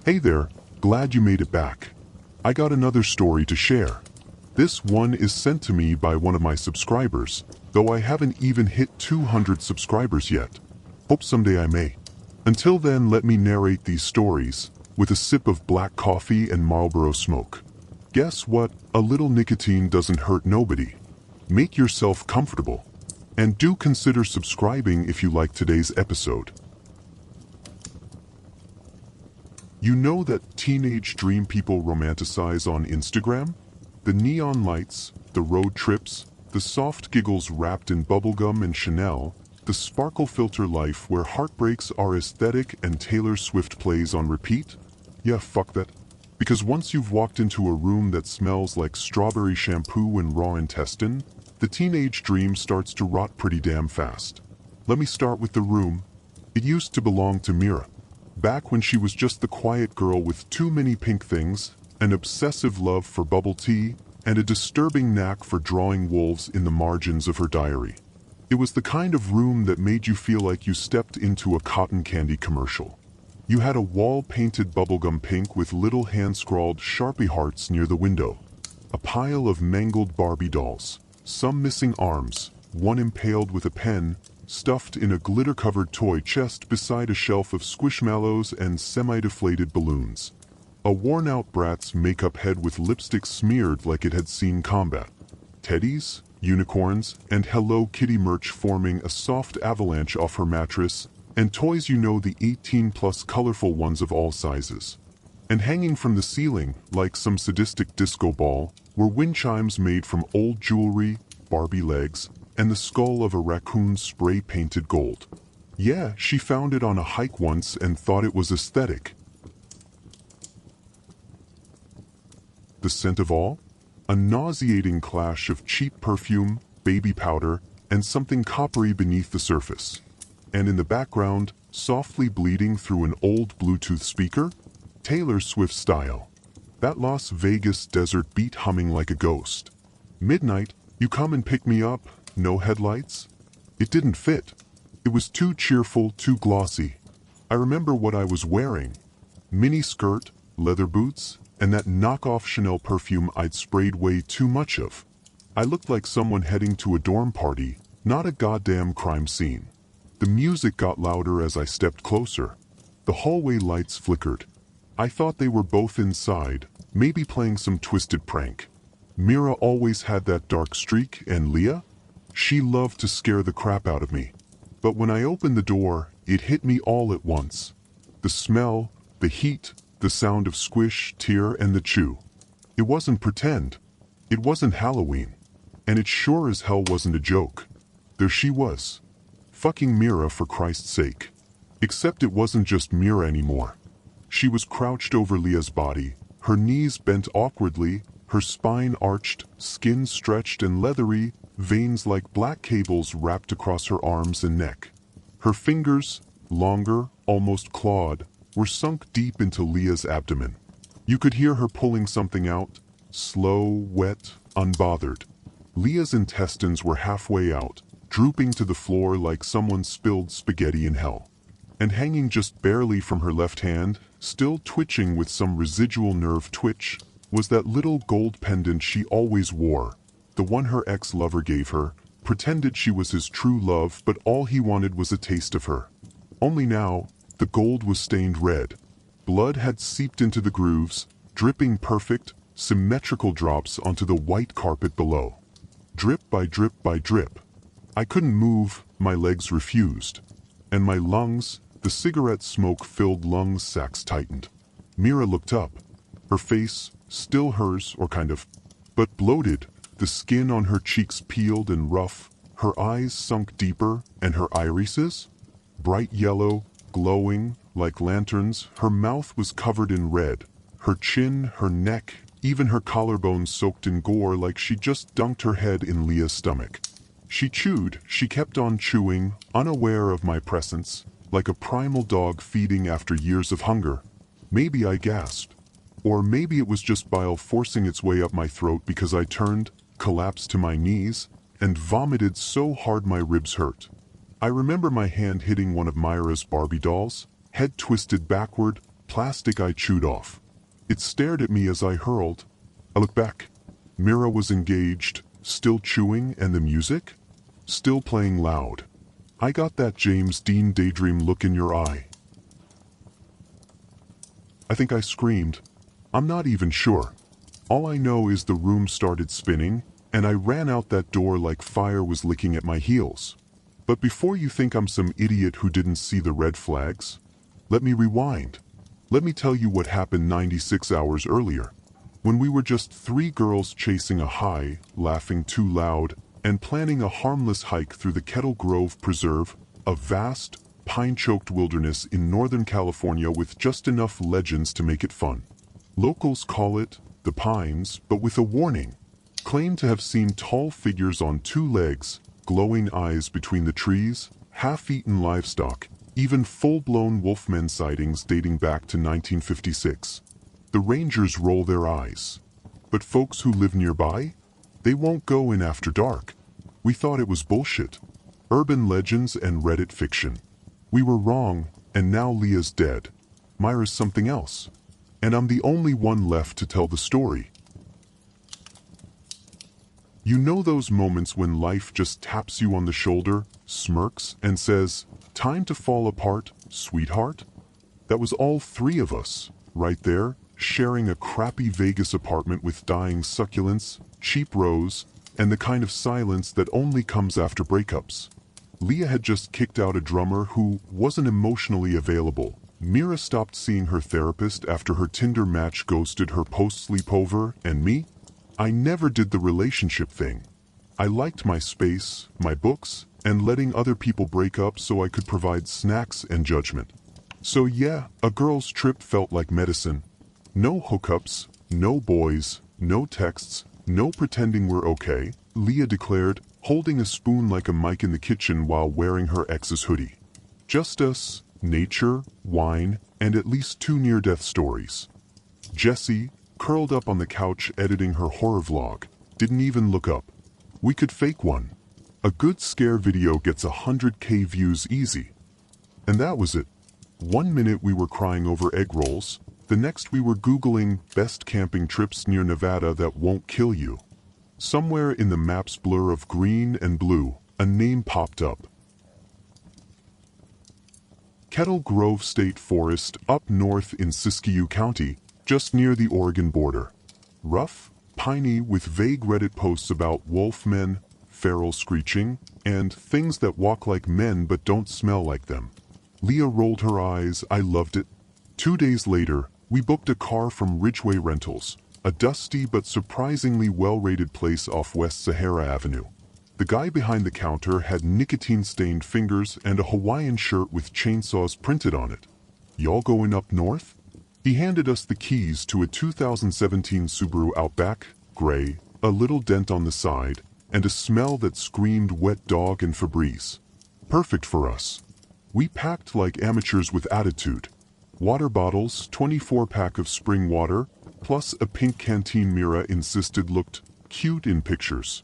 Hey there, glad you made it back. I got another story to share. This one is sent to me by one of my subscribers, though I haven't even hit 200 subscribers yet. Hope someday I may. Until then, let me narrate these stories, with a sip of black coffee and Marlboro smoke. Guess what? A little nicotine doesn't hurt nobody. Make yourself comfortable. And do consider subscribing if you like today's episode. You know that teenage dream people romanticize on Instagram? The neon lights, the road trips, the soft giggles wrapped in bubblegum and Chanel, the sparkle filter life where heartbreaks are aesthetic and Taylor Swift plays on repeat? Yeah, fuck that. Because once you've walked into a room that smells like strawberry shampoo and raw intestine, the teenage dream starts to rot pretty damn fast. Let me start with the room. It used to belong to Mira. Back when she was just the quiet girl with too many pink things, an obsessive love for bubble tea, and a disturbing knack for drawing wolves in the margins of her diary. It was the kind of room that made you feel like you stepped into a cotton candy commercial. You had a wall-painted bubblegum pink with little hand-scrawled Sharpie hearts near the window. A pile of mangled Barbie dolls. Some missing arms, one impaled with a pen, stuffed in a glitter-covered toy chest beside a shelf of squishmallows and semi-deflated balloons. A worn-out brat's makeup head with lipstick smeared like it had seen combat. Teddies, unicorns, and Hello Kitty merch forming a soft avalanche off her mattress, and toys, you know, the 18-plus colorful ones of all sizes. And hanging from the ceiling, like some sadistic disco ball, were wind chimes made from old jewelry, Barbie legs, and the skull of a raccoon spray-painted gold. Yeah, she found it on a hike once and thought it was aesthetic. The scent of all? A nauseating clash of cheap perfume, baby powder, and something coppery beneath the surface. And in the background, softly bleeding through an old Bluetooth speaker, Taylor Swift style. That Las Vegas desert beat humming like a ghost. Midnight, you come and pick me up, no headlights? It didn't fit. It was too cheerful, too glossy. I remember what I was wearing. Mini skirt, leather boots, and that knockoff Chanel perfume I'd sprayed way too much of. I looked like someone heading to a dorm party, not a goddamn crime scene. The music got louder as I stepped closer. The hallway lights flickered. I thought they were both inside, maybe playing some twisted prank. Mira always had that dark streak, and Leah? She loved to scare the crap out of me. But when I opened the door, it hit me all at once. The smell, the heat, the sound of squish, tear, and the chew. It wasn't pretend. It wasn't Halloween. And it sure as hell wasn't a joke. There she was. Fucking Mira, for Christ's sake. Except it wasn't just Mira anymore. She was crouched over Leah's body, her knees bent awkwardly, her spine arched, skin stretched and leathery, veins like black cables wrapped across her arms and neck. Her fingers, longer, almost clawed, were sunk deep into Leah's abdomen. You could hear her pulling something out, slow, wet, unbothered. Leah's intestines were halfway out, drooping to the floor like someone spilled spaghetti in hell. And hanging just barely from her left hand, still twitching with some residual nerve twitch, was that little gold pendant she always wore, the one her ex-lover gave her, pretended she was his true love, but all he wanted was a taste of her. Only now, the gold was stained red. Blood had seeped into the grooves, dripping perfect, symmetrical drops onto the white carpet below. Drip by drip by drip. I couldn't move, my legs refused. And my lungs, the cigarette smoke-filled lungs sacs tightened. Mira looked up. Her face, still hers, or kind of, but bloated, the skin on her cheeks peeled and rough, her eyes sunk deeper, and her irises? Bright yellow, glowing, like lanterns, her mouth was covered in red, her chin, her neck, even her collarbone soaked in gore like she just dunked her head in Leah's stomach. She chewed, she kept on chewing, unaware of my presence, like a primal dog feeding after years of hunger. Maybe I gasped. Or maybe it was just bile forcing its way up my throat because I turned, collapsed to my knees, and vomited so hard my ribs hurt. I remember my hand hitting one of Myra's Barbie dolls, head twisted backward, plastic I chewed off. It stared at me as I hurled. I looked back. Mira was engaged, still chewing, and the music? Still playing loud. I got that James Dean daydream look in your eye. I think I screamed. I'm not even sure. All I know is the room started spinning, and I ran out that door like fire was licking at my heels. But before you think I'm some idiot who didn't see the red flags, let me rewind. Let me tell you what happened 96 hours earlier, when we were just 3 girls chasing a high, laughing too loud, and planning a harmless hike through the Kettle Grove Preserve, a vast, pine-choked wilderness in Northern California with just enough legends to make it fun. Locals call it the Pines, but with a warning. Claim to have seen tall figures on 2 legs, glowing eyes between the trees, half-eaten livestock, even full-blown wolfmen sightings dating back to 1956. The rangers roll their eyes. But folks who live nearby? They won't go in after dark. We thought it was bullshit. Urban legends and Reddit fiction. We were wrong, and now Leah's dead. Myra's something else. And I'm the only one left to tell the story. You know those moments when life just taps you on the shoulder, smirks, and says, "Time to fall apart, sweetheart?" That was all 3 of us, right there, sharing a crappy Vegas apartment with dying succulents, cheap rose, and the kind of silence that only comes after breakups. Leah had just kicked out a drummer who wasn't emotionally available. Mira stopped seeing her therapist after her Tinder match ghosted her post-sleepover, and me? I never did the relationship thing. I liked my space, my books, and letting other people break up so I could provide snacks and judgment. So yeah, a girl's trip felt like medicine. No hookups, no boys, no texts, no pretending we're okay, Leah declared, holding a spoon like a mic in the kitchen while wearing her ex's hoodie. Just us, nature, wine, and at least 2 near-death stories. Jessie, curled up on the couch editing her horror vlog, didn't even look up. We could fake one. A good scare video gets 100K views easy. And that was it. 1 minute we were crying over egg rolls, the next we were Googling best camping trips near Nevada that won't kill you. Somewhere in the map's blur of green and blue, a name popped up. Kettle Grove State Forest up north in Siskiyou County, just near the Oregon border. Rough, piney with vague Reddit posts about wolfmen, feral screeching, and things that walk like men but don't smell like them. Leah rolled her eyes. I loved it. 2 days later, we booked a car from Ridgeway Rentals, a dusty but surprisingly well-rated place off West Sahara Avenue. The guy behind the counter had nicotine-stained fingers and a Hawaiian shirt with chainsaws printed on it. Y'all going up north? He handed us the keys to a 2017 Subaru Outback, gray, a little dent on the side, and a smell that screamed wet dog and Febreze. Perfect for us. We packed like amateurs with attitude. Water bottles, 24-pack of spring water, plus a pink canteen Mira insisted looked cute in pictures.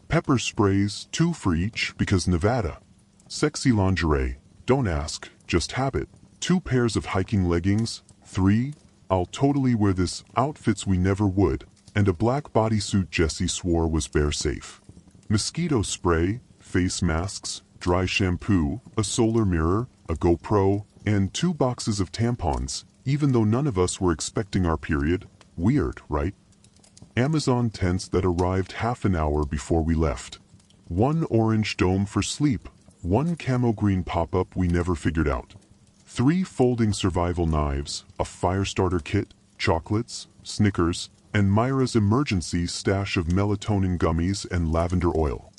Pepper sprays, 2 for each because Nevada. Sexy lingerie, don't ask, just have it. 2 pairs of hiking leggings, 3, I'll totally wear this, outfits we never would, and a black bodysuit Jessie swore was bear safe. Mosquito spray, face masks, dry shampoo, a solar mirror, a GoPro, and 2 boxes of tampons, even though none of us were expecting our period. Weird, right? Amazon tents that arrived half an hour before we left. 1 orange dome for sleep, 1 camo green pop-up we never figured out. 3 folding survival knives, a fire starter kit, chocolates, Snickers, and Myra's emergency stash of melatonin gummies and lavender oil.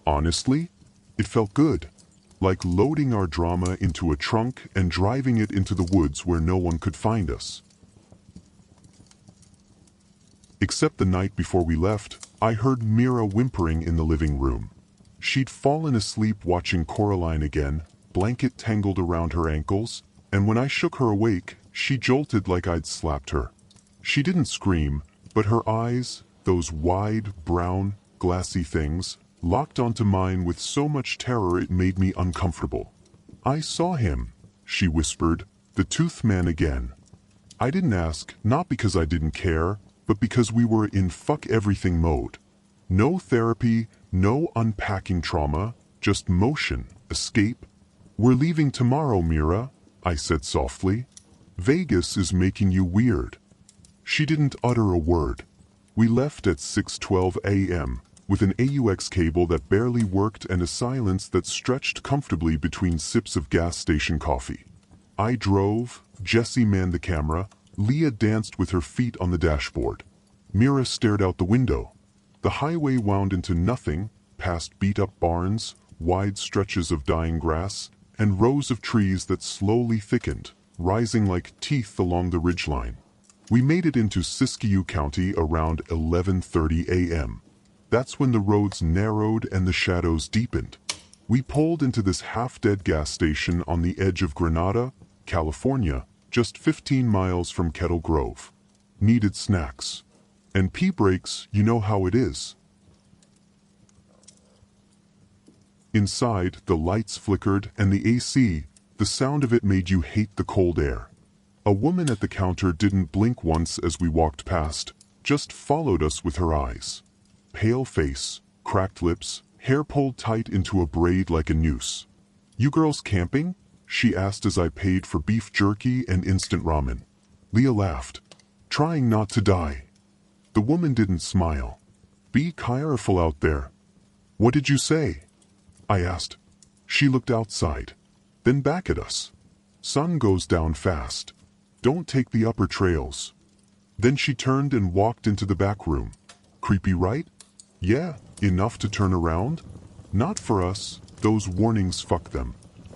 Honestly, it felt good. Like loading our drama into a trunk and driving it into the woods where no one could find us. Except the night before we left, I heard Mira whimpering in the living room. She'd fallen asleep watching Coraline again, blanket tangled around her ankles, and when I shook her awake, she jolted like I'd slapped her. She didn't scream, but her eyes, those wide, brown, glassy things, locked onto mine with so much terror it made me uncomfortable. "I saw him," she whispered, "the tooth man again." I didn't ask, not because I didn't care, but because we were in fuck everything mode. No therapy, no unpacking trauma, just motion, escape. We're leaving tomorrow, Mira, I said softly. Vegas is making you weird. She didn't utter a word. We left at 6:12 a.m., with an AUX cable that barely worked and a silence that stretched comfortably between sips of gas station coffee. I drove, Jessie manned the camera, Leah danced with her feet on the dashboard. Mira stared out the window. The highway wound into nothing, past beat-up barns, wide stretches of dying grass, and rows of trees that slowly thickened, rising like teeth along the ridgeline. We made it into Siskiyou County around 11:30 a.m. That's when the roads narrowed and the shadows deepened. We pulled into this half-dead gas station on the edge of Granada, California, just 15 miles from Kettle Grove. Needed snacks. And pee breaks, you know how it is. Inside, the lights flickered and the AC, the sound of it made you hate the cold air. A woman at the counter didn't blink once as we walked past, just followed us with her eyes. Pale face, cracked lips, hair pulled tight into a braid like a noose. "You girls camping?" she asked as I paid for beef jerky and instant ramen. Leah laughed. "Trying not to die." The woman didn't smile. "Be careful out there." "What did you say?" I asked. She looked outside, then back at us. "Sun goes down fast. Don't take the upper trails." Then she turned and walked into the back room. "Creepy, right?" "Yeah, enough to turn around." "Not for us, those warnings, fuck them."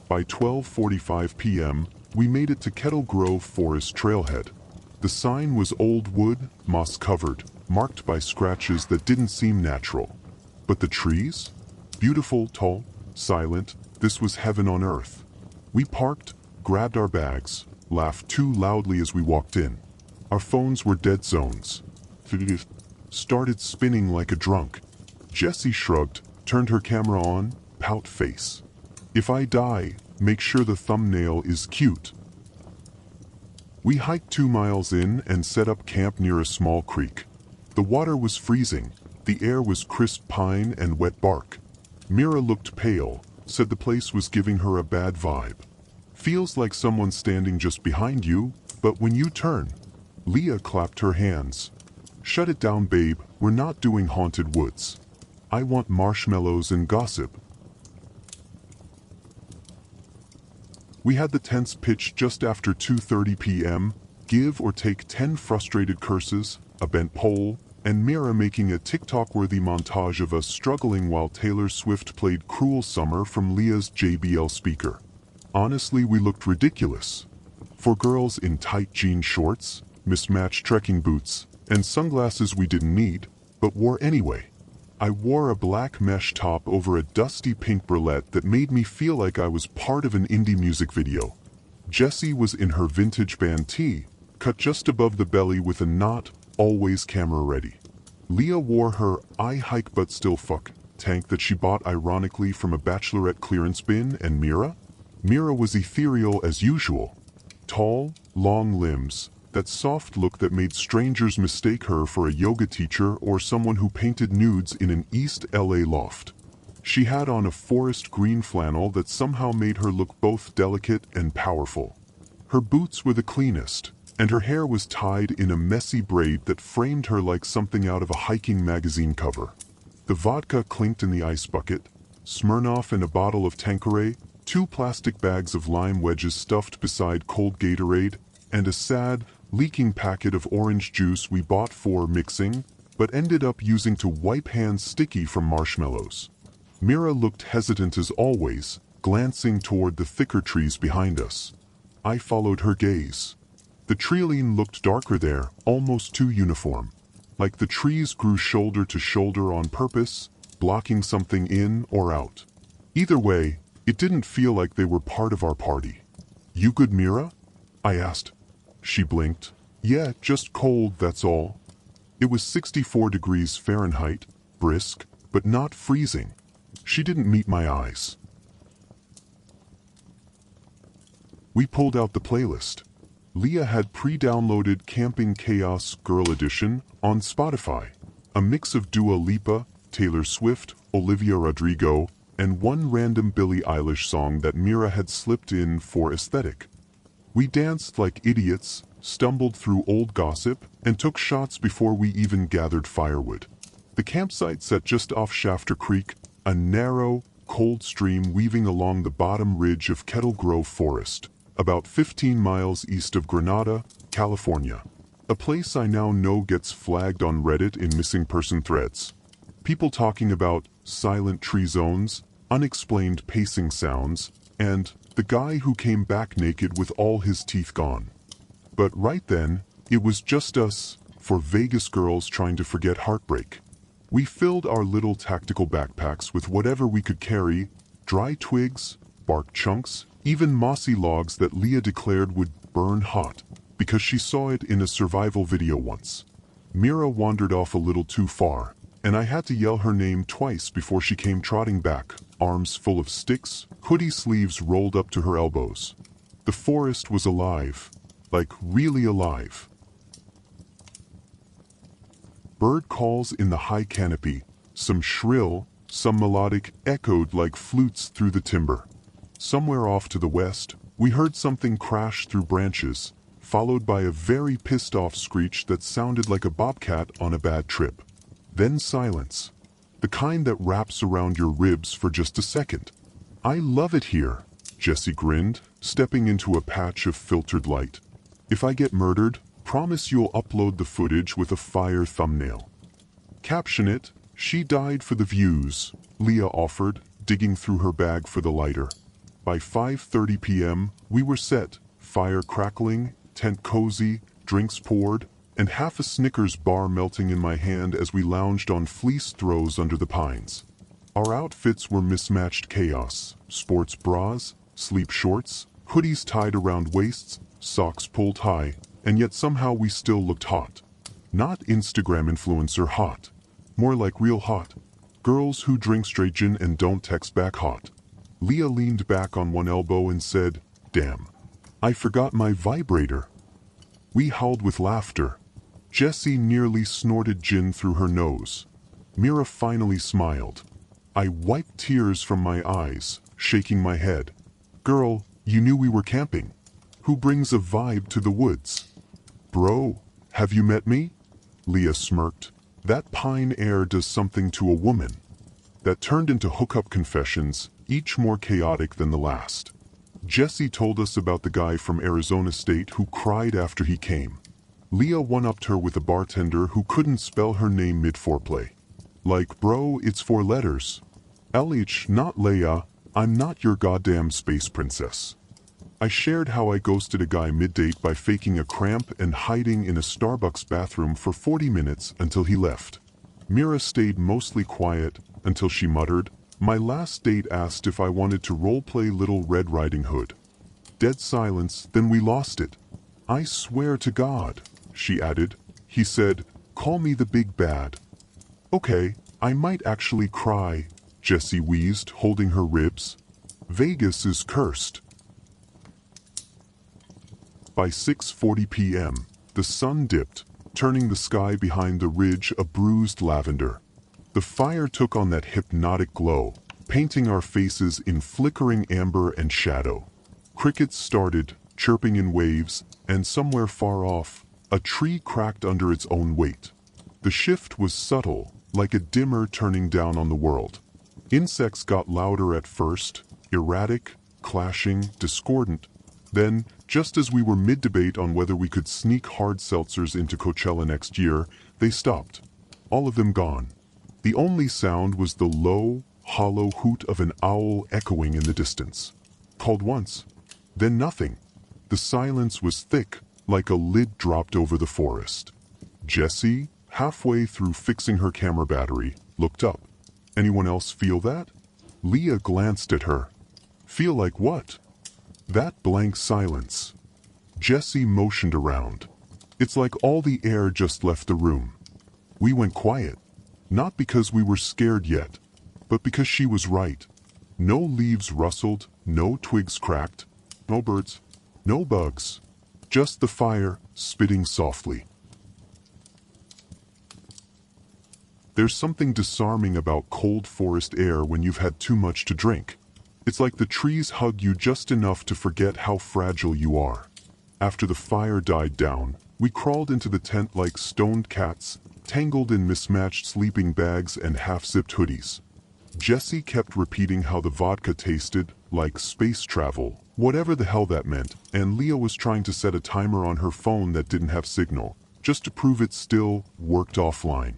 By 12:45 p.m., we made it to Kettle Grove Forest Trailhead. The sign was old wood, moss-covered, marked by scratches that didn't seem natural. But the trees? Beautiful, tall, silent, this was heaven on earth. We parked, grabbed our bags, laughed too loudly as we walked in. Our phones were dead zones. Started spinning like a drunk. Jessie shrugged, turned her camera on, pout face. "If I die, make sure the thumbnail is cute." We hiked 2 miles in and set up camp near a small creek. The water was freezing, the air was crisp pine and wet bark. Mira looked pale, said the place was giving her a bad vibe. "Feels like someone standing just behind you, but when you turn." Leah clapped her hands. "Shut it down, babe, we're not doing haunted woods. I want marshmallows and gossip." We had the tents pitched just after 2:30 p.m., give or take 10 frustrated curses, a bent pole, and Mira making a TikTok-worthy montage of us struggling while Taylor Swift played Cruel Summer from Leah's JBL speaker. Honestly, we looked ridiculous. For girls in tight jean shorts, mismatched trekking boots, and sunglasses we didn't need, but wore anyway. I wore a black mesh top over a dusty pink bralette that made me feel like I was part of an indie music video. Jessie was in her vintage band tee, cut just above the belly with a knot, always camera ready. Leah wore her "I hike but still fuck" tank that she bought ironically from a bachelorette clearance bin, and Mira was ethereal as usual. Tall, long limbs, that soft look that made strangers mistake her for a yoga teacher or someone who painted nudes in an East LA loft. She had on a forest green flannel that somehow made her look both delicate and powerful. Her boots were the cleanest, and her hair was tied in a messy braid that framed her like something out of a hiking magazine cover. The vodka clinked in the ice bucket, Smirnoff and a bottle of Tanqueray, 2 plastic bags of lime wedges stuffed beside cold Gatorade, and a sad, leaking packet of orange juice we bought for mixing, but ended up using to wipe hands sticky from marshmallows. Mira looked hesitant as always, glancing toward the thicker trees behind us. I followed her gaze. The treeline looked darker there, almost too uniform. Like the trees grew shoulder to shoulder on purpose, blocking something in or out. Either way, it didn't feel like they were part of our party. "You good, Mira?" I asked. She blinked. "Yeah, just cold, that's all." It was 64 degrees Fahrenheit, brisk, but not freezing. She didn't meet my eyes. We pulled out the playlist. Leah had pre-downloaded Camping Chaos Girl Edition on Spotify. A mix of Dua Lipa, Taylor Swift, Olivia Rodrigo, and one random Billie Eilish song that Mira had slipped in for aesthetic. We danced like idiots, stumbled through old gossip, and took shots before we even gathered firewood. The campsite sat just off Shafter Creek, a narrow, cold stream weaving along the bottom ridge of Kettle Grove Forest, about 15 miles east of Granada, California. A place I now know gets flagged on Reddit in missing person threads. People talking about silent tree zones, unexplained pacing sounds, and the guy who came back naked with all his teeth gone. But right then, it was just us, four Vegas girls trying to forget heartbreak. We filled our little tactical backpacks with whatever we could carry: dry twigs, bark chunks, even mossy logs that Leah declared would burn hot, because she saw it in a survival video once. Mira wandered off a little too far, and I had to yell her name twice before she came trotting back, arms full of sticks, hoodie sleeves rolled up to her elbows. The forest was alive, like really alive. Bird calls in the high canopy, some shrill, some melodic, echoed like flutes through the timber. Somewhere off to the west, we heard something crash through branches, followed by a very pissed-off screech that sounded like a bobcat on a bad trip. Then silence. The kind that wraps around your ribs for just a second. "I love it here," Jessie grinned, stepping into a patch of filtered light. "If I get murdered, promise you'll upload the footage with a fire thumbnail." Caption it, "She died for the views," Leah offered, digging through her bag for the lighter. By 5:30 p.m., we were set, fire crackling, tent cozy, drinks poured, and half a Snickers bar melting in my hand as we lounged on fleece throws under the pines. Our outfits were mismatched chaos: sports bras, sleep shorts, hoodies tied around waists, socks pulled high, and yet somehow we still looked hot. Not Instagram influencer hot. More like real hot. Girls who drink straight gin and don't text back hot. Leah leaned back on one elbow and said, "Damn, I forgot my vibrator." We howled with laughter. Jessie nearly snorted gin through her nose. Mira finally smiled. I wiped tears from my eyes, shaking my head. "Girl, you knew we were camping. Who brings a vibe to the woods?" "Bro, have you met me?" Leah smirked. That pine air does something to a woman. That turned into hookup confessions, each more chaotic than the last. Jessie told us about the guy from Arizona State who cried after he came. Leah one-upped her with a bartender who couldn't spell her name mid-foreplay. Like, "Bro, it's 4 letters. LH, not Leia, I'm not your goddamn space princess." I shared how I ghosted a guy mid-date by faking a cramp and hiding in a Starbucks bathroom for 40 minutes until he left. Mira stayed mostly quiet until she muttered, "My last date asked if I wanted to roleplay Little Red Riding Hood." Dead silence, then we lost it. "I swear to God," she added. "He said, 'Call me the big bad.'" "Okay, I might actually cry," Jessie wheezed, holding her ribs. "Vegas is cursed." By 6:40 p.m., the sun dipped, turning the sky behind the ridge a bruised lavender. The fire took on that hypnotic glow, painting our faces in flickering amber and shadow. Crickets started, chirping in waves, and somewhere far off, a tree cracked under its own weight. The shift was subtle, like a dimmer turning down on the world. Insects got louder at first, erratic, clashing, discordant. Then, just as we were mid-debate on whether we could sneak hard seltzers into Coachella next year, they stopped. All of them gone. The only sound was the low, hollow hoot of an owl echoing in the distance. Called once, then nothing. The silence was thick, like a lid dropped over the forest. Jessie, halfway through fixing her camera battery, looked up. "Anyone else feel that?" Leah glanced at her. "Feel like what?" That blank silence. Jessie motioned around. "It's like all the air just left the room." We went quiet. Not because we were scared yet, but because she was right. No leaves rustled, no twigs cracked, no birds, no bugs. Just the fire, spitting softly. There's something disarming about cold forest air when you've had too much to drink. It's like the trees hug you just enough to forget how fragile you are. After the fire died down, we crawled into the tent like stoned cats, tangled in mismatched sleeping bags and half-zipped hoodies. Jesse kept repeating how the vodka tasted like space travel, whatever the hell that meant, and Leah was trying to set a timer on her phone that didn't have signal, just to prove it still worked offline.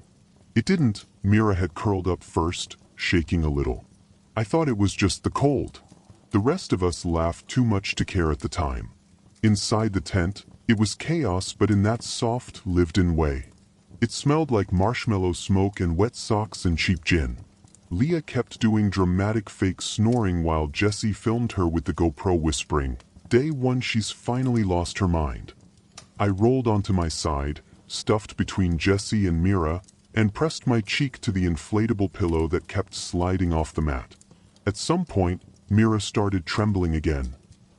It didn't. Mira had curled up first, shaking a little. I thought it was just the cold. The rest of us laughed too much to care at the time. Inside the tent, it was chaos, but in that soft, lived-in way. It smelled like marshmallow smoke and wet socks and cheap gin. Leah kept doing dramatic fake snoring while Jesse filmed her with the GoPro whispering, "Day one, she's finally lost her mind." I rolled onto my side, stuffed between Jesse and Mira, and pressed my cheek to the inflatable pillow that kept sliding off the mat. At some point, Mira started trembling again.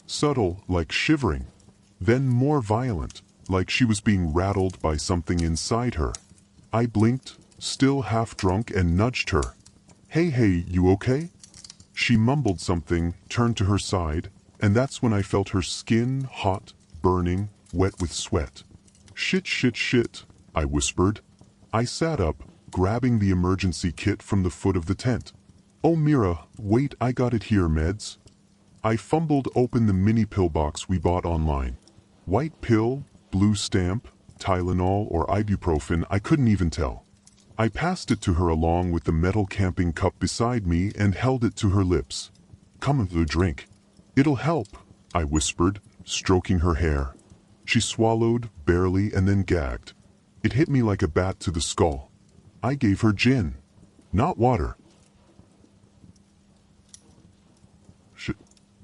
Subtle, like shivering. Then more violent, like she was being rattled by something inside her. I blinked, still half drunk, and nudged her. Hey, you okay?" She mumbled something, turned to her side, and that's when I felt her skin, hot, burning, wet with sweat. Shit, I whispered. I sat up, grabbing the emergency kit from the foot of the tent. "Oh Mira, wait, I got it here, meds." I fumbled open the mini pill box we bought online. White pill, blue stamp, Tylenol or ibuprofen, I couldn't even tell. I passed it to her along with the metal camping cup beside me and held it to her lips. "Come with a drink. It'll help," I whispered, stroking her hair. She swallowed, barely, and then gagged. It hit me like a bat to the skull. I gave her gin, not water.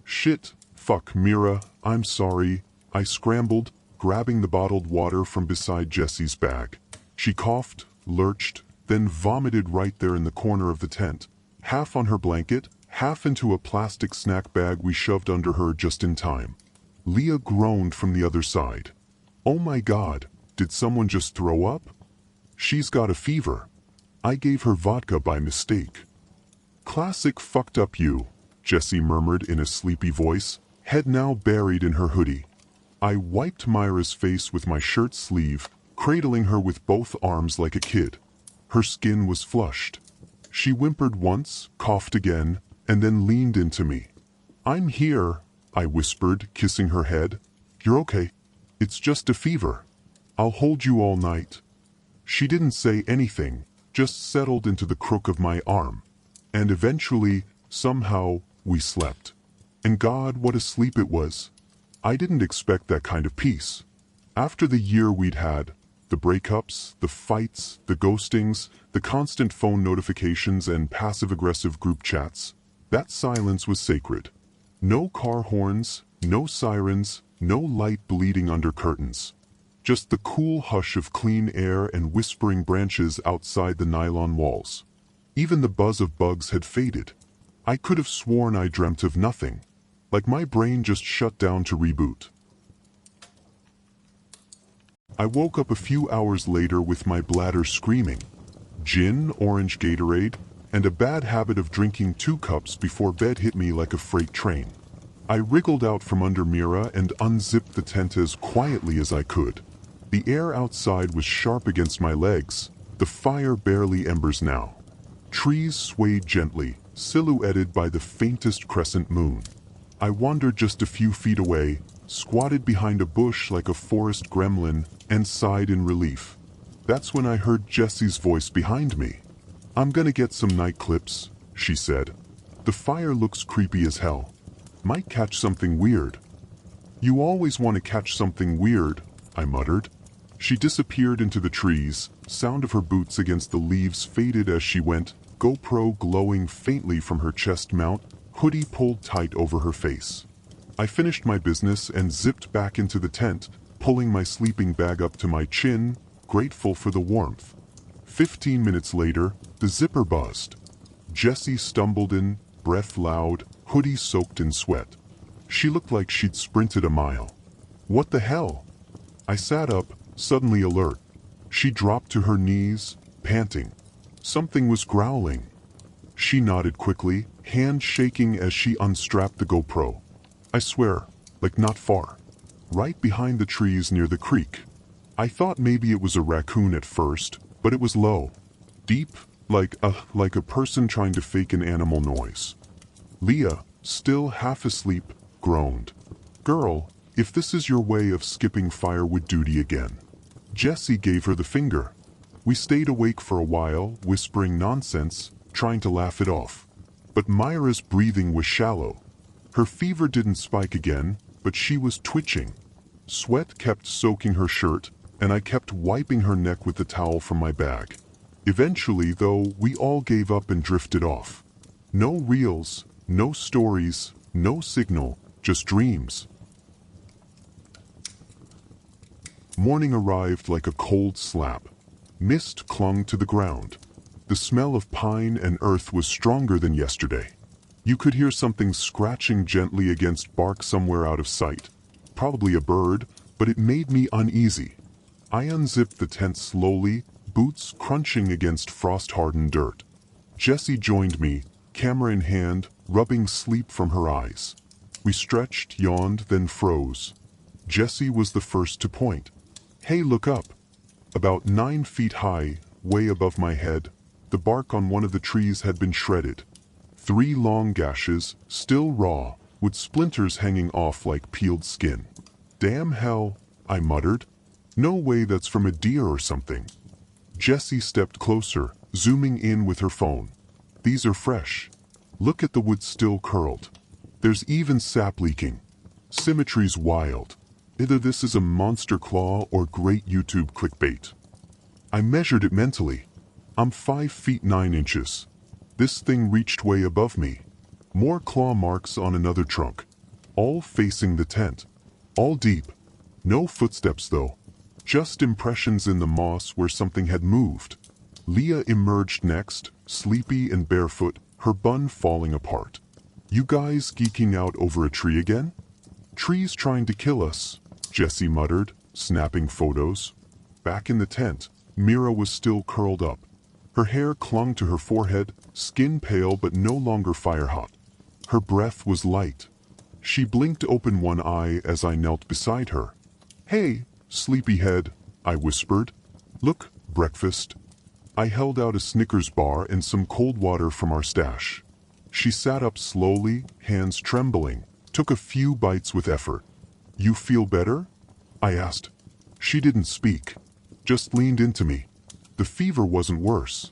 Shit, fuck, Mira, I'm sorry. I scrambled, grabbing the bottled water from beside Jesse's bag. She coughed, lurched, then vomited right there in the corner of the tent, half on her blanket, half into a plastic snack bag we shoved under her just in time. Leah groaned from the other side. "Oh my God, did someone just throw up? She's got a fever." I gave her vodka by mistake. "Classic fucked up you," Jesse murmured in a sleepy voice, head now buried in her hoodie. I wiped Myra's face with my shirt sleeve, cradling her with both arms like a kid. Her skin was flushed. She whimpered once, coughed again, and then leaned into me. "I'm here," I whispered, kissing her head. "You're okay. It's just a fever. I'll hold you all night." She didn't say anything, just settled into the crook of my arm. And eventually, somehow, we slept. And God, what a sleep it was. I didn't expect that kind of peace. After the year we'd had, the breakups, the fights, the ghostings, the constant phone notifications and passive-aggressive group chats, that silence was sacred. No car horns, no sirens, no light bleeding under curtains. Just the cool hush of clean air and whispering branches outside the nylon walls. Even the buzz of bugs had faded. I could have sworn I dreamt of nothing. Like my brain just shut down to reboot. I woke up a few hours later with my bladder screaming. Gin, orange Gatorade, and a bad habit of drinking 2 cups before bed hit me like a freight train. I wriggled out from under Mira and unzipped the tent as quietly as I could. The air outside was sharp against my legs, the fire barely embers now. Trees swayed gently, silhouetted by the faintest crescent moon. I wandered just a few feet away, squatted behind a bush like a forest gremlin, and sighed in relief. That's when I heard Jessie's voice behind me. "I'm gonna get some night clips," she said. "The fire looks creepy as hell. Might catch something weird." "You always want to catch something weird," I muttered. She disappeared into the trees, sound of her boots against the leaves faded as she went, GoPro glowing faintly from her chest mount, hoodie pulled tight over her face. I finished my business and zipped back into the tent, pulling my sleeping bag up to my chin, grateful for the warmth. 15 minutes later, the zipper buzzed. Jessie stumbled in, breath loud, hoodie soaked in sweat. She looked like she'd sprinted a mile. What the hell? I sat up, suddenly alert. She dropped to her knees, panting. Something was growling. She nodded quickly, hand shaking as she unstrapped the GoPro. I swear, like not far. Right behind the trees near the creek. I thought maybe it was a raccoon at first, but it was low. Deep, like a person trying to fake an animal noise. Leah, still half asleep, groaned. Girl, if this is your way of skipping firewood duty again. Jesse gave her the finger. We stayed awake for a while, whispering nonsense, trying to laugh it off. But Myra's breathing was shallow. Her fever didn't spike again, but she was twitching. Sweat kept soaking her shirt, and I kept wiping her neck with the towel from my bag. Eventually, though, we all gave up and drifted off. No reels, no stories, no signal, just dreams. Morning arrived like a cold slap. Mist clung to the ground. The smell of pine and earth was stronger than yesterday. You could hear something scratching gently against bark somewhere out of sight. Probably a bird, but it made me uneasy. I unzipped the tent slowly, boots crunching against frost-hardened dirt. Jessie joined me, camera in hand, rubbing sleep from her eyes. We stretched, yawned, then froze. Jessie was the first to point. Hey, look up. About 9 feet high, way above my head, the bark on one of the trees had been shredded. 3 long gashes, still raw, with splinters hanging off like peeled skin. Damn hell, I muttered. No way that's from a deer or something. Jessie stepped closer, zooming in with her phone. These are fresh. Look at the wood still curled. There's even sap leaking. Symmetry's wild. Either this is a monster claw or great YouTube clickbait. I measured it mentally. I'm 5 feet 9 inches. This thing reached way above me. More claw marks on another trunk. All facing the tent. All deep. No footsteps though. Just impressions in the moss where something had moved. Leah emerged next, sleepy and barefoot, her bun falling apart. You guys geeking out over a tree again? Trees trying to kill us, Jessie muttered, snapping photos. Back in the tent, Mira was still curled up. Her hair clung to her forehead, skin pale but no longer fire-hot. Her breath was light. She blinked open one eye as I knelt beside her. Hey, sleepyhead, I whispered. Look, breakfast. I held out a Snickers bar and some cold water from our stash. She sat up slowly, hands trembling, took a few bites with effort. You feel better? I asked. She didn't speak, just leaned into me. The fever wasn't worse,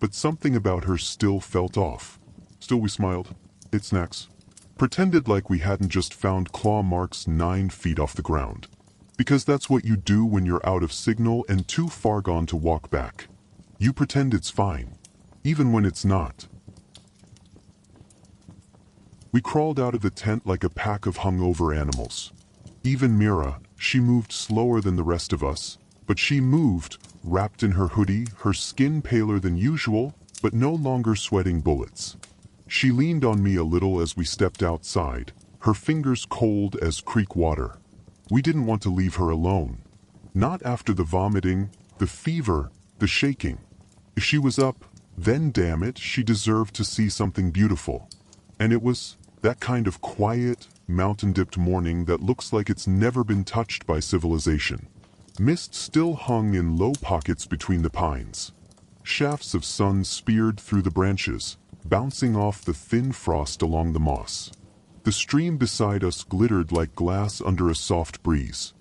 but something about her still felt off. Still we smiled, ate snacks, pretended like we hadn't just found claw marks 9 feet off the ground. Because that's what you do when you're out of signal and too far gone to walk back. You pretend it's fine, even when it's not. We crawled out of the tent like a pack of hungover animals. Even Mira, she moved slower than the rest of us, but she moved, wrapped in her hoodie, her skin paler than usual, but no longer sweating bullets. She leaned on me a little as we stepped outside, her fingers cold as creek water. We didn't want to leave her alone. Not after the vomiting, the fever, the shaking. If she was up, then damn it, she deserved to see something beautiful. And it was that kind of quiet, mountain-dipped morning that looks like it's never been touched by civilization. Mist still hung in low pockets between the pines. Shafts of sun speared through the branches, bouncing off the thin frost along the moss. The stream beside us glittered like glass under a soft breeze.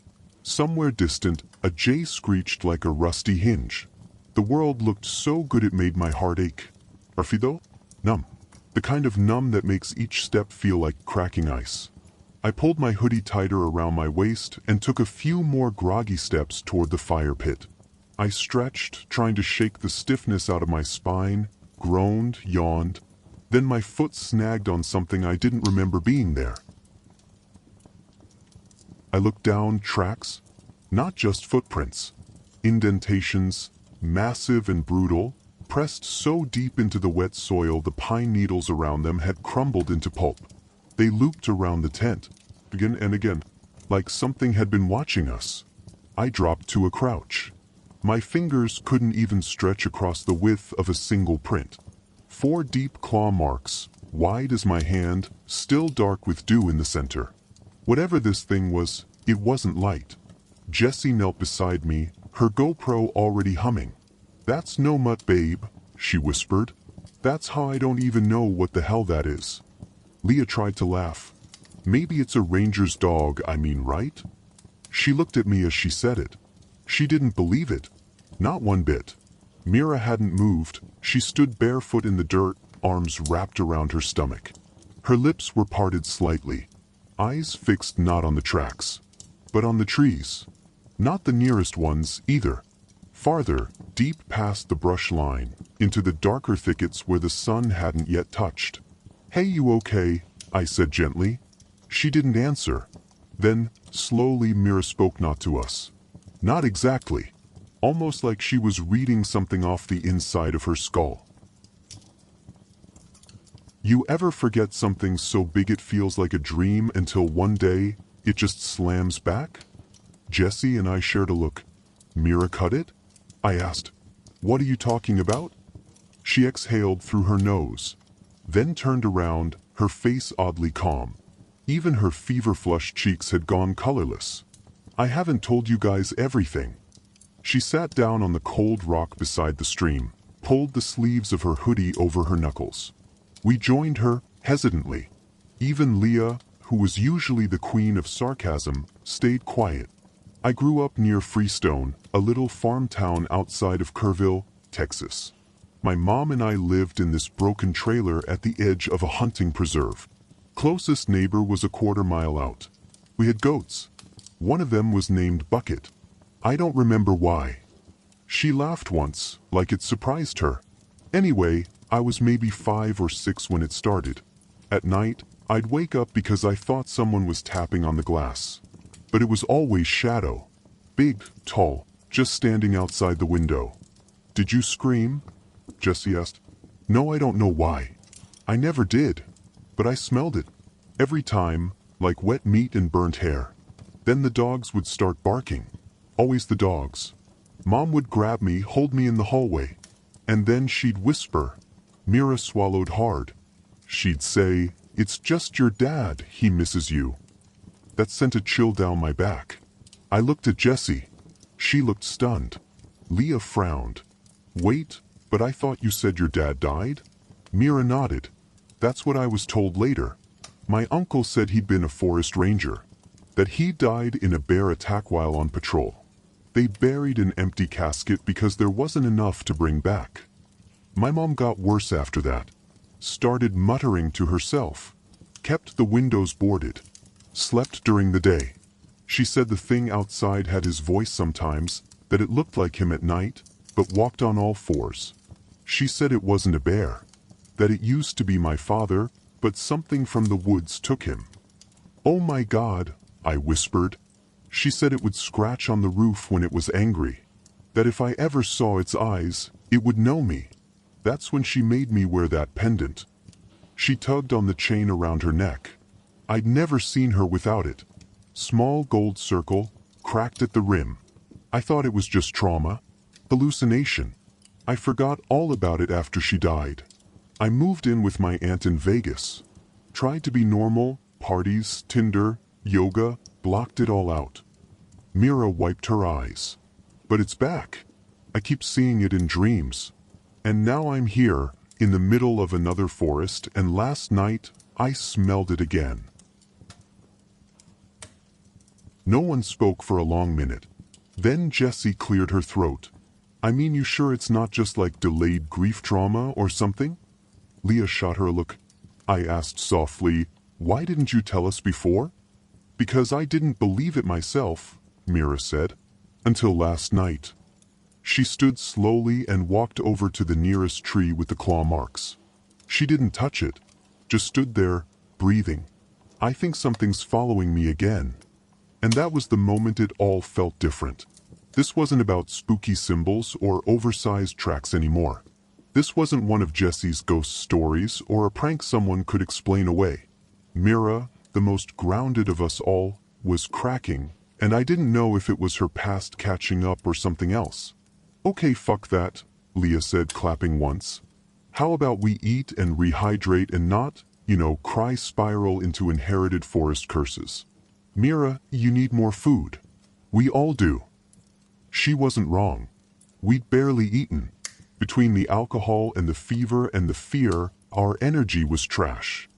Somewhere distant, a jay screeched like a rusty hinge. The world looked so good it made my heart ache. Rafido? Numb. The kind of numb that makes each step feel like cracking ice. I pulled my hoodie tighter around my waist and took a few more groggy steps toward the fire pit. I stretched, trying to shake the stiffness out of my spine, groaned, yawned. Then my foot snagged on something I didn't remember being there. I looked down, tracks, not just footprints. Indentations, massive and brutal, pressed so deep into the wet soil the pine needles around them had crumbled into pulp. They looped around the tent, again and again, like something had been watching us. I dropped to a crouch. My fingers couldn't even stretch across the width of a single print. 4 deep claw marks, wide as my hand, still dark with dew in the center. Whatever this thing was, it wasn't light. Jessie knelt beside me, her GoPro already humming. "That's no mutt, babe," she whispered. "That's how I don't even know what the hell that is." Leah tried to laugh. "Maybe it's a ranger's dog, I mean, right?" She looked at me as she said it. She didn't believe it. Not one bit. Mira hadn't moved. She stood barefoot in the dirt, arms wrapped around her stomach. Her lips were parted slightly. Eyes fixed not on the tracks, but on the trees. Not the nearest ones, either. Farther, deep past the brush line, into the darker thickets where the sun hadn't yet touched. "Hey, you okay?" I said gently. She didn't answer. Then, slowly, Mira spoke not to us. Not exactly. Almost like she was reading something off the inside of her skull. "You ever forget something so big it feels like a dream until one day, it just slams back?" Jessie and I shared a look. "Mira cut it?" I asked. "What are you talking about?" She exhaled through her nose, then turned around, her face oddly calm. Even her fever-flushed cheeks had gone colorless. "I haven't told you guys everything." She sat down on the cold rock beside the stream, pulled the sleeves of her hoodie over her knuckles. We joined her, hesitantly. Even Leah, who was usually the queen of sarcasm, stayed quiet. I grew up near Freestone, a little farm town outside of Kerrville, Texas. My mom and I lived in this broken trailer at the edge of a hunting preserve. Closest neighbor was a quarter-mile out. We had goats. One of them was named Bucket. I don't remember why. She laughed once, like it surprised her. Anyway, I was maybe 5 or 6 when it started. At night, I'd wake up because I thought someone was tapping on the glass. But it was always shadow. Big, tall, just standing outside the window. "Did you scream?" Jessie asked. "No, I don't know why. I never did. But I smelled it. Every time, like wet meat and burnt hair. Then the dogs would start barking. Always the dogs. Mom would grab me, hold me in the hallway. And then she'd whisper." Mira swallowed hard. She'd say, "It's just your dad, he misses you." That sent a chill down my back. I looked at Jessie. She looked stunned. Leah frowned. "Wait, but I thought you said your dad died?" Mira nodded. "That's what I was told later. My uncle said he'd been a forest ranger. That he died in a bear attack while on patrol. They buried an empty casket because there wasn't enough to bring back. My mom got worse after that. Started muttering to herself. Kept the windows boarded. Slept during the day. She said the thing outside had his voice sometimes, that it looked like him at night, but walked on all 4s. She said it wasn't a bear. That it used to be my father, but something from the woods took him." "Oh my God," I whispered. She said it would scratch on the roof when it was angry. That if I ever saw its eyes, it would know me. That's when she made me wear that pendant. She tugged on the chain around her neck. I'd never seen her without it. Small gold circle, cracked at the rim. I thought it was just trauma. Hallucination. I forgot all about it after she died. I moved in with my aunt in Vegas. Tried to be normal, parties, Tinder, yoga, blocked it all out. Mira wiped her eyes. "But it's back. I keep seeing it in dreams. And now I'm here, in the middle of another forest, and last night, I smelled it again." No one spoke for a long minute. Then Jessie cleared her throat. "I mean, you sure it's not just like delayed grief trauma or something?" Leah shot her a look. I asked softly, "Why didn't you tell us before?" "Because I didn't believe it myself," Mira said. "Until last night." She stood slowly and walked over to the nearest tree with the claw marks. She didn't touch it. Just stood there, breathing. "I think something's following me again." And that was the moment it all felt different. This wasn't about spooky symbols or oversized tracks anymore. This wasn't one of Jessie's ghost stories or a prank someone could explain away. Mira, the most grounded of us all, was cracking, and I didn't know if it was her past catching up or something else. "Okay, fuck that," Leah said, clapping once. "How about we eat and rehydrate and not, cry spiral into inherited forest curses? Mira, you need more food. We all do." She wasn't wrong. We'd barely eaten. Between the alcohol and the fever and the fear, our energy was trash.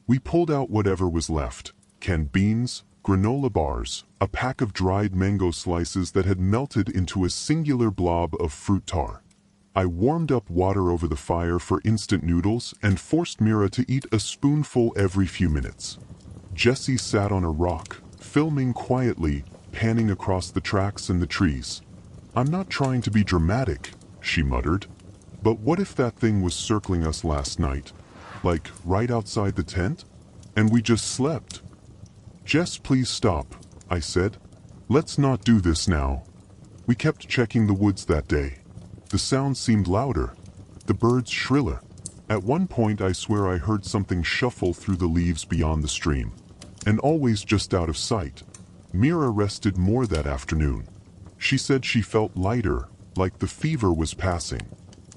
We pulled out whatever was left: canned beans, granola bars, a pack of dried mango slices that had melted into a singular blob of fruit tar. I warmed up water over the fire for instant noodles and forced Mira to eat a spoonful every few minutes. Jessie sat on a rock, filming quietly, panning across the tracks and the trees. "I'm not trying to be dramatic," she muttered. "But what if that thing was circling us last night? Like, right outside the tent? And we just slept?" "Jess, please stop," I said. "Let's not do this now." We kept checking the woods that day. The sound seemed louder, the birds shriller. At one point I swear I heard something shuffle through the leaves beyond the stream. And always just out of sight. Mira rested more that afternoon. She said she felt lighter, like the fever was passing.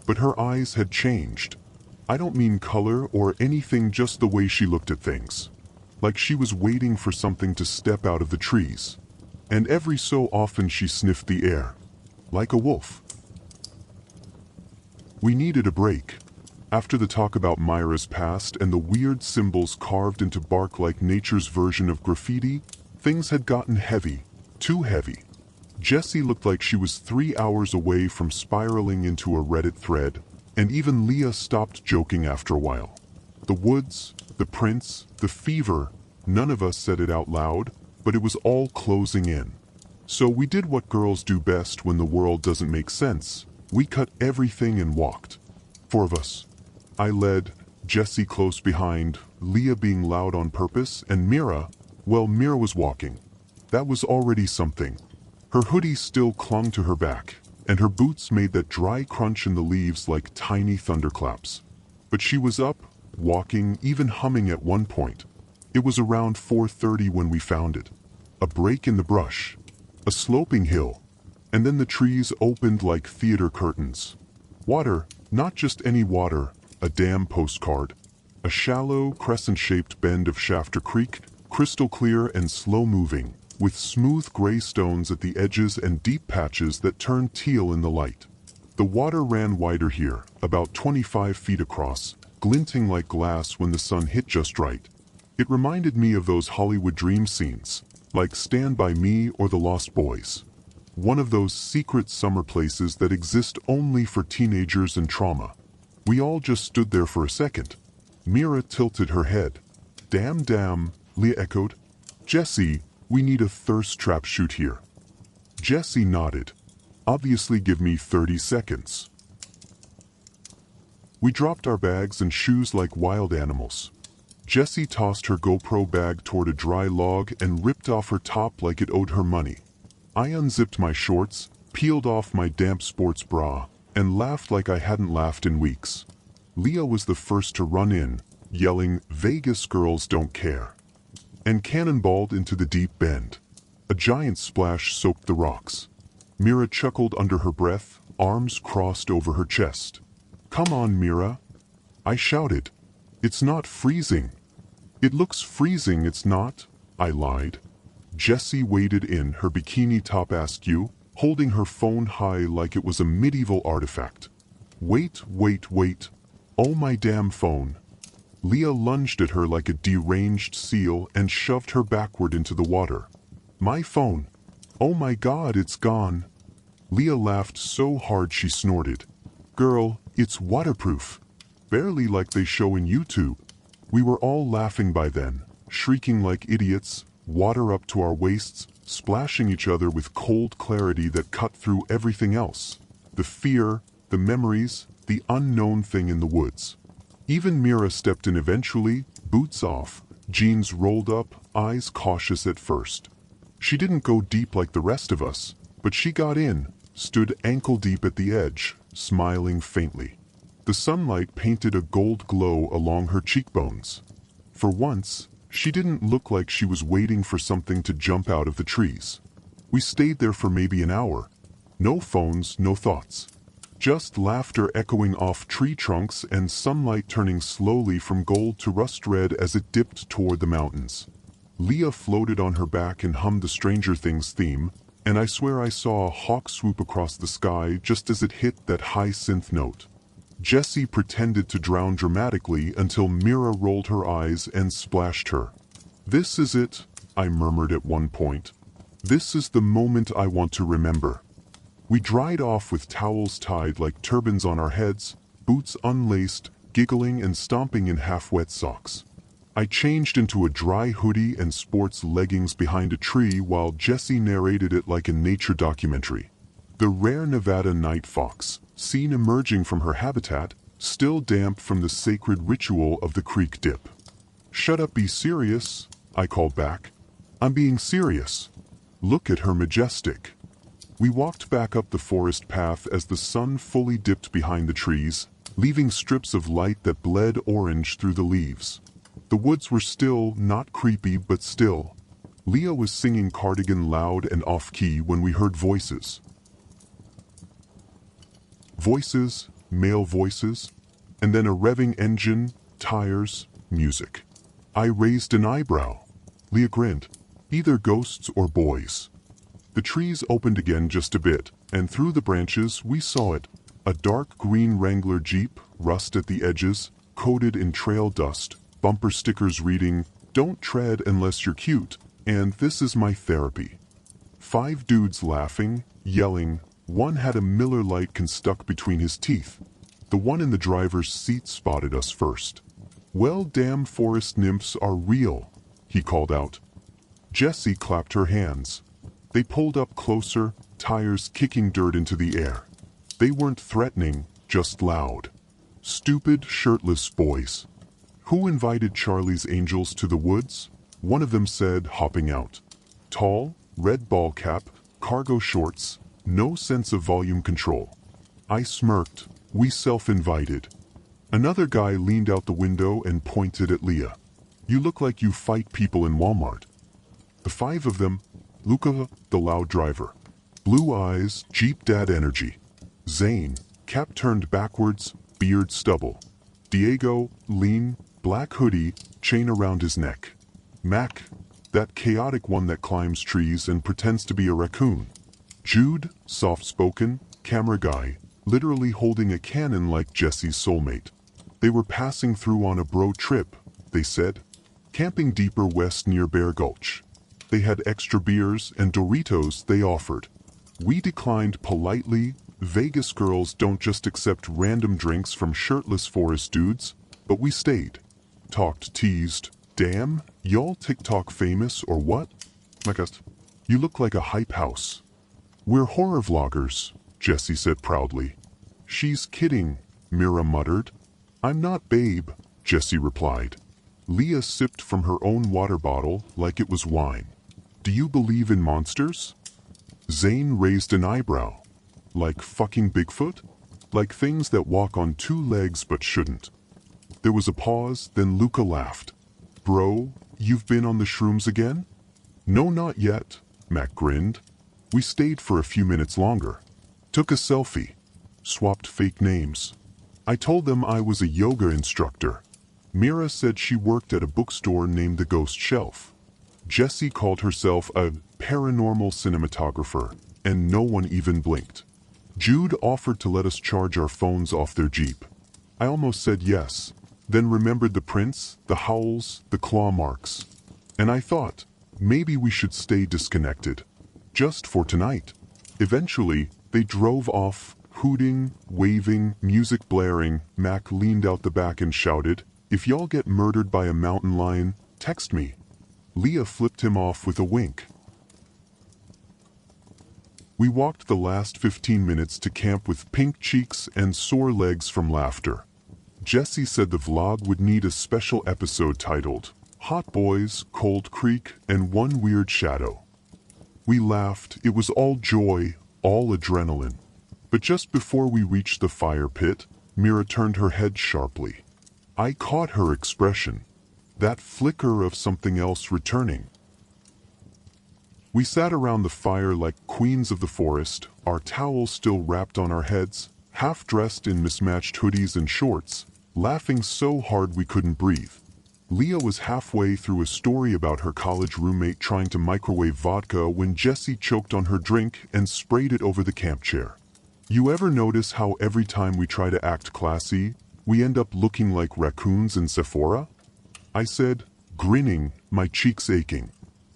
But her eyes had changed. I don't mean color or anything, just the way she looked at things. Like she was waiting for something to step out of the trees. And every so often she sniffed the air. Like a wolf. We needed a break. After the talk about Myra's past and the weird symbols carved into bark like nature's version of graffiti, things had gotten heavy. Too heavy. Jessie looked like she was 3 hours away from spiraling into a Reddit thread, and even Leah stopped joking after a while. The woods, the prints, the fever, none of us said it out loud, but it was all closing in. So we did what girls do best when the world doesn't make sense. We cut everything and walked. 4 of us. I led, Jessie close behind, Leah being loud on purpose, and Mira was walking. That was already something. Her hoodie still clung to her back, and her boots made that dry crunch in the leaves like tiny thunderclaps. But she was up, walking, even humming at one point. It was around 4:30 when we found it. A break in the brush. A sloping hill. And then the trees opened like theater curtains. Water, not just any water, a damn postcard. A shallow, crescent-shaped bend of Shafter Creek, crystal clear and slow-moving, with smooth gray stones at the edges and deep patches that turned teal in the light. The water ran wider here, about 25 feet across, glinting like glass when the sun hit just right. It reminded me of those Hollywood dream scenes, like Stand By Me or The Lost Boys. One of those secret summer places that exist only for teenagers and trauma. We all just stood there for a second. Mira tilted her head. Damn, Leah echoed. "Jessie, we need a thirst trap shoot here." Jessie nodded. "Obviously give me 30 seconds. We dropped our bags and shoes like wild animals. Jessie tossed her GoPro bag toward a dry log and ripped off her top like it owed her money. I unzipped my shorts, peeled off my damp sports bra, and laughed like I hadn't laughed in weeks. Leah was the first to run in, yelling, "Vegas girls don't care," and cannonballed into the deep bend. A giant splash soaked the rocks. Mira chuckled under her breath, arms crossed over her chest. "Come on, Mira," I shouted. "It's not freezing." "It looks freezing, it's not," I lied. Jessie waded in, her bikini top askew, holding her phone high like it was a medieval artifact. Wait. Oh my damn phone." Leah lunged at her like a deranged seal and shoved her backward into the water. "My phone. Oh my God, it's gone." Leah laughed so hard she snorted. "Girl, it's waterproof. Barely like they show in YouTube." We were all laughing by then, shrieking like idiots, water up to our waists, splashing each other with cold clarity that cut through everything else. The fear, the memories, the unknown thing in the woods. Even Mira stepped in eventually, boots off, jeans rolled up, eyes cautious at first. She didn't go deep like the rest of us, but she got in, stood ankle deep at the edge, smiling faintly. The sunlight painted a gold glow along her cheekbones. For once, She didn't look like she was waiting for something to jump out of the trees. We stayed there for maybe an hour. No phones, no thoughts. Just laughter echoing off tree trunks and sunlight turning slowly from gold to rust red as it dipped toward the mountains. Leah floated on her back and hummed the Stranger Things theme, and I swear I saw a hawk swoop across the sky just as it hit that high synth note. Jessie pretended to drown dramatically until Mira rolled her eyes and splashed her. "This is it," I murmured at one point. "This is the moment I want to remember." We dried off with towels tied like turbans on our heads, boots unlaced, giggling and stomping in half-wet socks. I changed into a dry hoodie and sports leggings behind a tree while Jessie narrated it like a nature documentary. The rare Nevada night fox, seen emerging from her habitat, still damp from the sacred ritual of the creek dip. "Shut up, be serious," I called back. "I'm being serious. Look at her majestic." We walked back up the forest path as the sun fully dipped behind the trees, leaving strips of light that bled orange through the leaves. The woods were still, not creepy, but still. Leah was singing Cardigan loud and off-key when we heard voices. Voices, male voices, and then a revving engine, tires, music. I raised an eyebrow. Leah grinned. Either ghosts or boys. The trees opened again just a bit, and through the branches we saw it. A dark green Wrangler Jeep, rust at the edges, coated in trail dust, bumper stickers reading, "Don't tread unless you're cute," and "This is my therapy." 5 dudes laughing, yelling. One had a Miller Lite can stuck between his teeth. The one in the driver's seat spotted us first. "Well, damn, forest nymphs are real," he called out. Jessie clapped her hands. They pulled up closer, tires kicking dirt into the air. They weren't threatening, just loud. "Stupid, shirtless boys. Who invited Charlie's Angels to the woods?" one of them said, hopping out. "Tall, red ball cap, cargo shorts, no sense of volume control." I smirked. "We self-invited." Another guy leaned out the window and pointed at Leah. "You look like you fight people in Walmart." The 5 of them, Luca, the loud driver. Blue eyes, Jeep dad energy. Zane, cap turned backwards, beard stubble. Diego, lean, black hoodie, chain around his neck. Mac, that chaotic one that climbs trees and pretends to be a raccoon. Jude, soft-spoken, camera guy, literally holding a cannon like Jessie's soulmate. They were passing through on a bro trip, they said. Camping deeper west near Bear Gulch. They had extra beers and Doritos they offered. We declined politely. Vegas girls don't just accept random drinks from shirtless forest dudes, but we stayed. Talked, teased. "Damn, y'all TikTok famous or what?" My God, you look like a hype house. "We're horror vloggers," Jessie said proudly. "She's kidding," Mira muttered. "I'm not, babe," Jessie replied. Leah sipped from her own water bottle like it was wine. "Do you believe in monsters?" Zane raised an eyebrow. "Like fucking Bigfoot? Like things that walk on 2 legs but shouldn't?" There was a pause, then Luca laughed. "Bro, you've been on the shrooms again?" "No, not yet," Mac grinned. We stayed for a few minutes longer. Took a selfie. Swapped fake names. I told them I was a yoga instructor. Mira said she worked at a bookstore named The Ghost Shelf. Jessie called herself a paranormal cinematographer, and no one even blinked. Jude offered to let us charge our phones off their Jeep. I almost said yes, then remembered the prints, the howls, the claw marks. And I thought, maybe we should stay disconnected. Just for tonight. Eventually, they drove off, hooting, waving, music blaring. Mac leaned out the back and shouted, "If y'all get murdered by a mountain lion, text me." Leah flipped him off with a wink. We walked the last 15 minutes to camp with pink cheeks and sore legs from laughter. Jessie said the vlog would need a special episode titled, "Hot Boys, Cold Creek, and One Weird Shadow." We laughed. It was all joy, all adrenaline. But just before we reached the fire pit, Mira turned her head sharply. I caught her expression. That flicker of something else returning. We sat around the fire like queens of the forest, our towels still wrapped on our heads, half dressed in mismatched hoodies and shorts, laughing so hard we couldn't breathe. Leah was halfway through a story about her college roommate trying to microwave vodka when Jessie choked on her drink and sprayed it over the camp chair. You ever notice how every time we try to act classy, we end up looking like raccoons in Sephora? I said, grinning, my cheeks aching.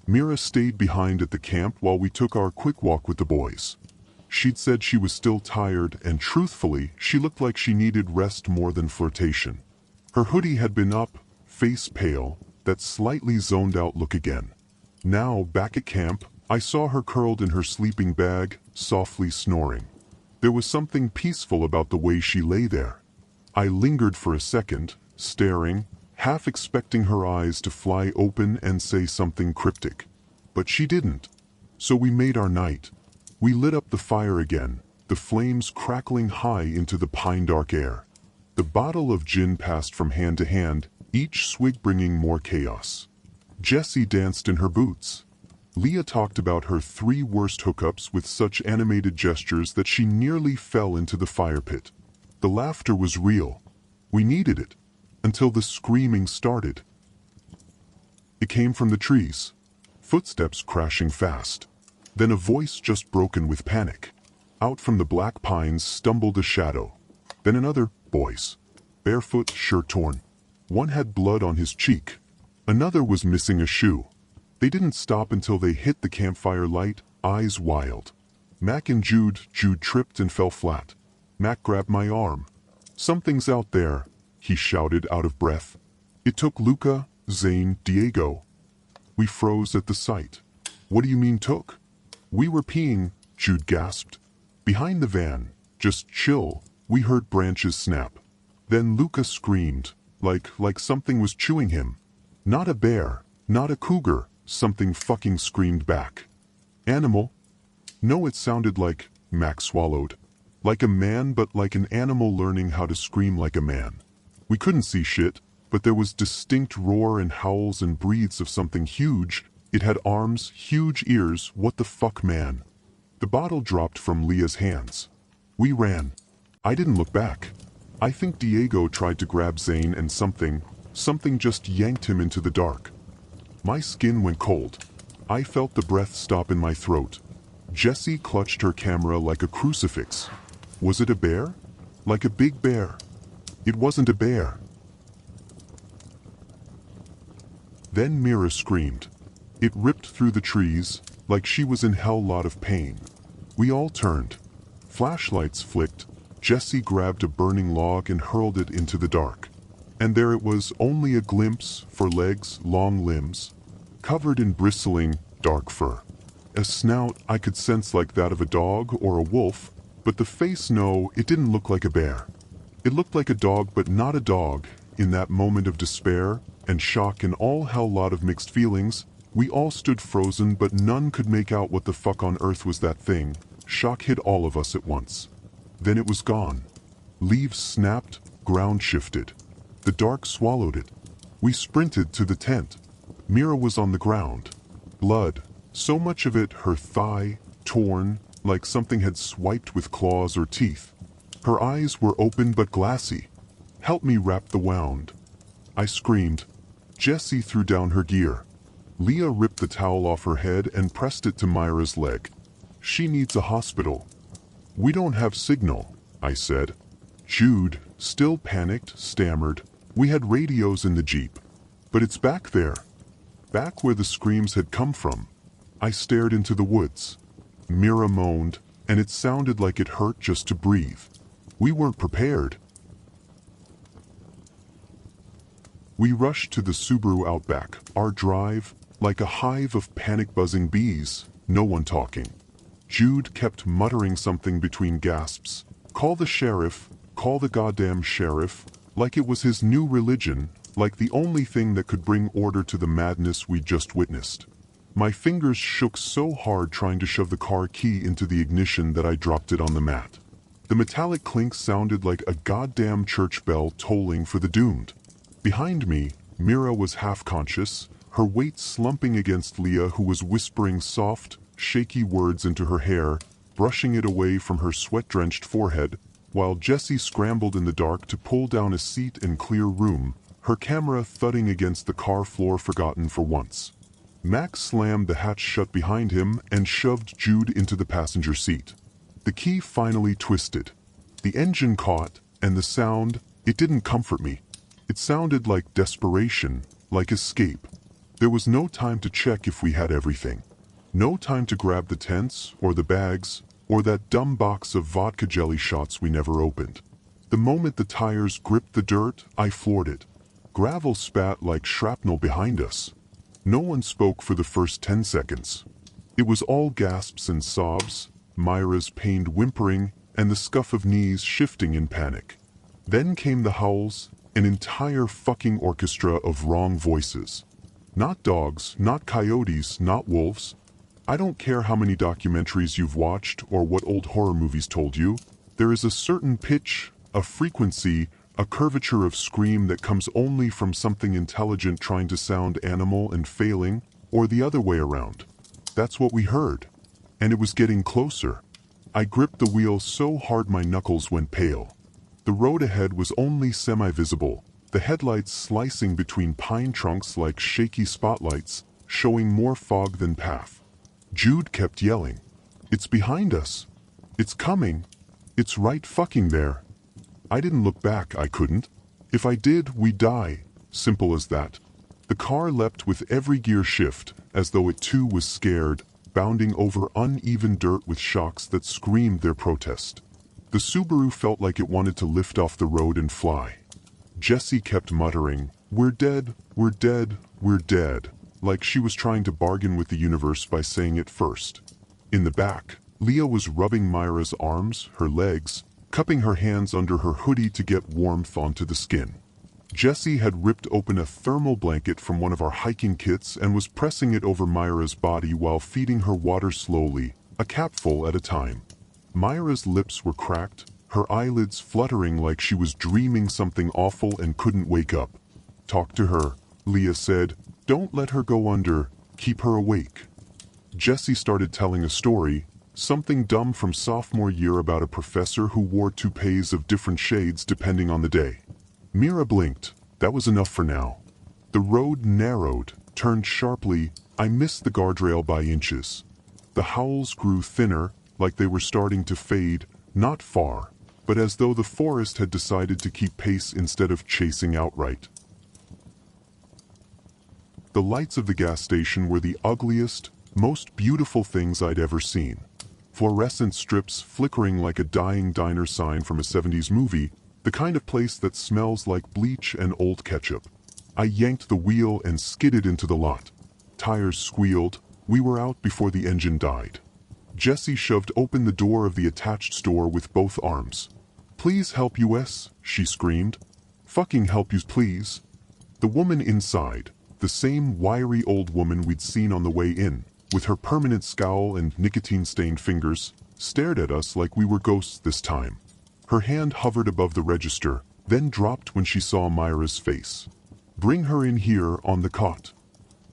Mira stayed behind at the camp while we took our quick walk with the boys. She'd said she was still tired, and truthfully, she looked like she needed rest more than flirtation. Her hoodie had been up, face pale, that slightly zoned-out look again. Now, back at camp, I saw her curled in her sleeping bag, softly snoring. There was something peaceful about the way she lay there. I lingered for a second, staring, half expecting her eyes to fly open and say something cryptic. But she didn't. So we made our night. We lit up the fire again, the flames crackling high into the pine-dark air. The bottle of gin passed from hand to hand, each swig bringing more chaos. Jessie danced in her boots. Leah talked about her 3 worst hookups with such animated gestures that she nearly fell into the fire pit. The laughter was real. We needed it. Until the screaming started. It came from the trees. Footsteps crashing fast. Then a voice just broken with panic. Out from the black pines stumbled a shadow. Then another voice. Barefoot, shirt torn. One had blood on his cheek. Another was missing a shoe. They didn't stop until they hit the campfire light, eyes wild. Mac and Jude tripped and fell flat. Mac grabbed my arm. Something's out there, he shouted out of breath. It took Luca, Zane, Diego. We froze at the sight. What do you mean took? We were peeing, Jude gasped. Behind the van, just chill, we heard branches snap. Then Luca screamed, like something was chewing him. Not a bear, not a cougar, something fucking screamed back. Animal? No, it sounded like, Mac swallowed. Like a man, but like an animal learning how to scream like a man. We couldn't see shit, but there was distinct roar and howls and breathes of something huge. It had arms, huge ears, what the fuck, man? The bottle dropped from Leah's hands. We ran. I didn't look back. I think Diego tried to grab Zane and something just yanked him into the dark. My skin went cold. I felt the breath stop in my throat. Jessie clutched her camera like a crucifix. Was it a bear? Like a big bear? It wasn't a bear. Then Mira screamed. It ripped through the trees, like she was in hell lot of pain. We all turned. Flashlights flicked. Jessie grabbed a burning log and hurled it into the dark. And there it was, only a glimpse, for legs, long limbs, covered in bristling, dark fur. A snout I could sense like that of a dog or a wolf, but the face, no, it didn't look like a bear. It looked like a dog, but not a dog. In that moment of despair and shock and all hell lot of mixed feelings, we all stood frozen, but none could make out what the fuck on earth was that thing. Shock hit all of us at once. Then it was gone. Leaves snapped, ground shifted. The dark swallowed it. We sprinted to the tent. Mira was on the ground. Blood, so much of it her thigh, torn, like something had swiped with claws or teeth. Her eyes were open but glassy. Help me wrap the wound. I screamed. Jessie threw down her gear. Leah ripped the towel off her head and pressed it to Myra's leg. She needs a hospital. We don't have signal, I said. Jude, still panicked, stammered. We had radios in the Jeep. But it's back there. Back where the screams had come from. I stared into the woods. Mira moaned, and it sounded like it hurt just to breathe. We weren't prepared. We rushed to the Subaru Outback, our drive, like a hive of panic-buzzing bees, no one talking. Jude kept muttering something between gasps. Call the sheriff, call the goddamn sheriff, like it was his new religion, like the only thing that could bring order to the madness we'd just witnessed. My fingers shook so hard trying to shove the car key into the ignition that I dropped it on the mat. The metallic clink sounded like a goddamn church bell tolling for the doomed. Behind me, Mira was half-conscious, her weight slumping against Leah, who was whispering soft, shaky words into her hair, brushing it away from her sweat-drenched forehead, while Jessie scrambled in the dark to pull down a seat and clear room, her camera thudding against the car floor, forgotten for once. Max slammed the hatch shut behind him and shoved Jude into the passenger seat. The key finally twisted. The engine caught, and the sound, it didn't comfort me. It sounded like desperation, like escape. There was no time to check if we had everything. No time to grab the tents, or the bags, or that dumb box of vodka jelly shots we never opened. The moment the tires gripped the dirt, I floored it. Gravel spat like shrapnel behind us. No one spoke for the first 10 seconds. It was all gasps and sobs, Myra's pained whimpering, and the scuff of knees shifting in panic. Then came the howls, an entire fucking orchestra of wrong voices. Not dogs, not coyotes, not wolves. I don't care how many documentaries you've watched or what old horror movies told you. There is a certain pitch, a frequency, a curvature of scream that comes only from something intelligent trying to sound animal and failing, or the other way around. That's what we heard. And it was getting closer. I gripped the wheel so hard my knuckles went pale. The road ahead was only semi-visible, the headlights slicing between pine trunks like shaky spotlights, showing more fog than path. Jude kept yelling, "It's behind us! It's coming! It's right fucking there!" I didn't look back, I couldn't. If I did, we'd die. Simple as that. The car leapt with every gear shift, as though it too was scared, bounding over uneven dirt with shocks that screamed their protest. The Subaru felt like it wanted to lift off the road and fly. Jessie kept muttering, "We're dead, we're dead, we're dead," like she was trying to bargain with the universe by saying it first. In the back, Leah was rubbing Myra's arms, her legs, cupping her hands under her hoodie to get warmth onto the skin. Jessie had ripped open a thermal blanket from one of our hiking kits and was pressing it over Myra's body while feeding her water slowly, a capful at a time. Myra's lips were cracked, her eyelids fluttering like she was dreaming something awful and couldn't wake up. "Talk to her," Leah said. "Don't let her go under, keep her awake." Jessie started telling a story, something dumb from sophomore year about a professor who wore toupees of different shades depending on the day. Mira blinked. That was enough for now. The road narrowed, turned sharply. I missed the guardrail by inches. The howls grew thinner, like they were starting to fade, not far, but as though the forest had decided to keep pace instead of chasing outright. The lights of the gas station were the ugliest, most beautiful things I'd ever seen. Fluorescent strips flickering like a dying diner sign from a 70s movie, the kind of place that smells like bleach and old ketchup. I yanked the wheel and skidded into the lot. Tires squealed. We were out before the engine died. Jessie shoved open the door of the attached store with both arms. "Please help us," she screamed. "Fucking help us, please." The woman inside, the same wiry old woman we'd seen on the way in, with her permanent scowl and nicotine-stained fingers, stared at us like we were ghosts this time. Her hand hovered above the register, then dropped when she saw Myra's face. "Bring her in here on the cot."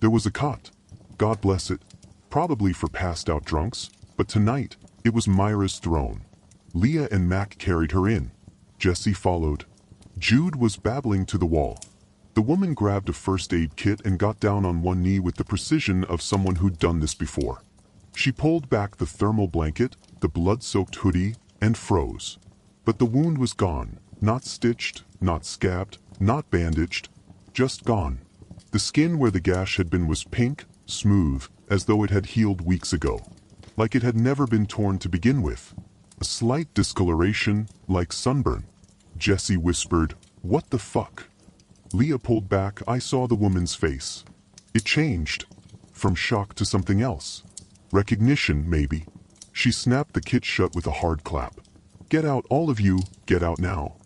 There was a cot. God bless it. Probably for passed-out drunks, but tonight, it was Myra's throne. Leah and Mac carried her in. Jessie followed. Jude was babbling to the wall. The woman grabbed a first aid kit and got down on one knee with the precision of someone who'd done this before. She pulled back the thermal blanket, the blood-soaked hoodie, and froze. But the wound was gone, not stitched, not scabbed, not bandaged, just gone. The skin where the gash had been was pink, smooth, as though it had healed weeks ago. Like it had never been torn to begin with. A slight discoloration, like sunburn. Jessie whispered, "What the fuck?" Leah pulled back. I saw the woman's face. It changed. From shock to something else. Recognition, maybe. She snapped the kit shut with a hard clap. "Get out, all of you, get out now.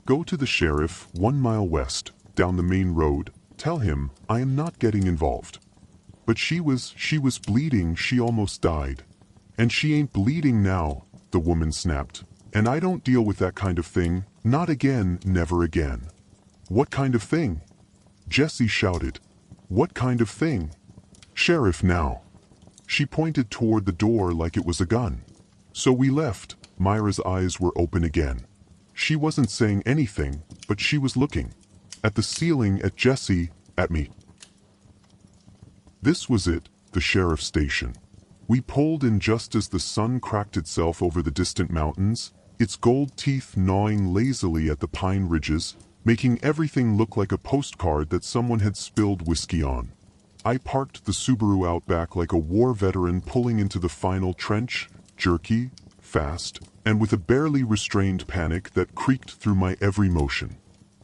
Go to the sheriff, 1 mile west, down the main road. Tell him, I am not getting involved." But she was bleeding, she almost died. "And she ain't bleeding now," the woman snapped. "And I don't deal with that kind of thing, not again, never again." "What kind of thing?" Jessie shouted. "What kind of thing?" "Sheriff now." She pointed toward the door like it was a gun. "So we left." Myra's eyes were open again. She wasn't saying anything, but she was looking. At the ceiling, at Jessie, at me. This was it, the sheriff's station. We pulled in just as the sun cracked itself over the distant mountains, its gold teeth gnawing lazily at the pine ridges, making everything look like a postcard that someone had spilled whiskey on. I parked the Subaru out back like a war veteran pulling into the final trench, jerky, fast, and with a barely restrained panic that creaked through my every motion.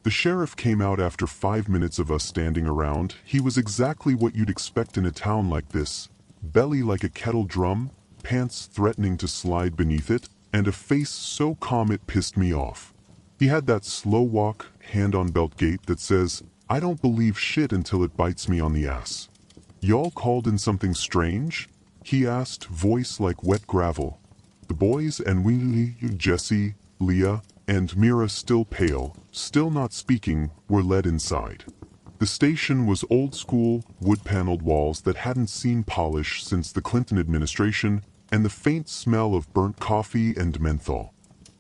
The sheriff came out after 5 minutes of us standing around. He was exactly what you'd expect in a town like this. Belly like a kettle drum, pants threatening to slide beneath it, and a face so calm it pissed me off. He had that slow walk, hand on belt gait that says, "I don't believe shit until it bites me on the ass." "Y'all called in something strange?" he asked, voice like wet gravel. The boys and we, Jessie, Leah, and Mira, still pale, still not speaking, were led inside. The station was old-school, wood-paneled walls that hadn't seen polish since the Clinton administration, and the faint smell of burnt coffee and menthol.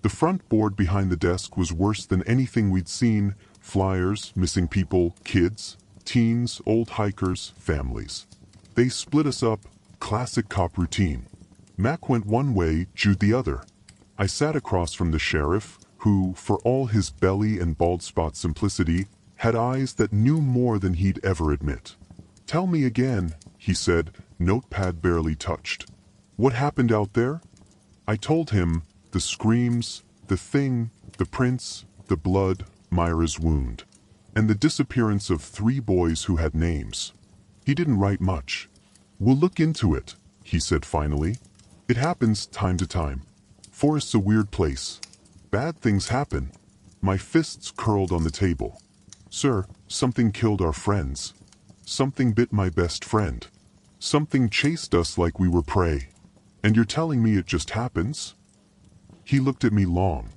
The front board behind the desk was worse than anything we'd seen: flyers, missing people, kids, teens, old hikers, families. They split us up, classic cop routine. Mac went one way, Jude the other. I sat across from the sheriff, who, for all his belly and bald spot simplicity, had eyes that knew more than he'd ever admit. "Tell me again," he said, notepad barely touched. "What happened out there?" I told him, the screams, the thing, the prints, the blood, Myra's wound, and the disappearance of 3 boys who had names. He didn't write much. "We'll look into it," he said finally. "It happens time to time. Forest's a weird place. Bad things happen." My fists curled on the table. "Sir, something killed our friends. Something bit my best friend. Something chased us like we were prey. And you're telling me it just happens?" He looked at me long,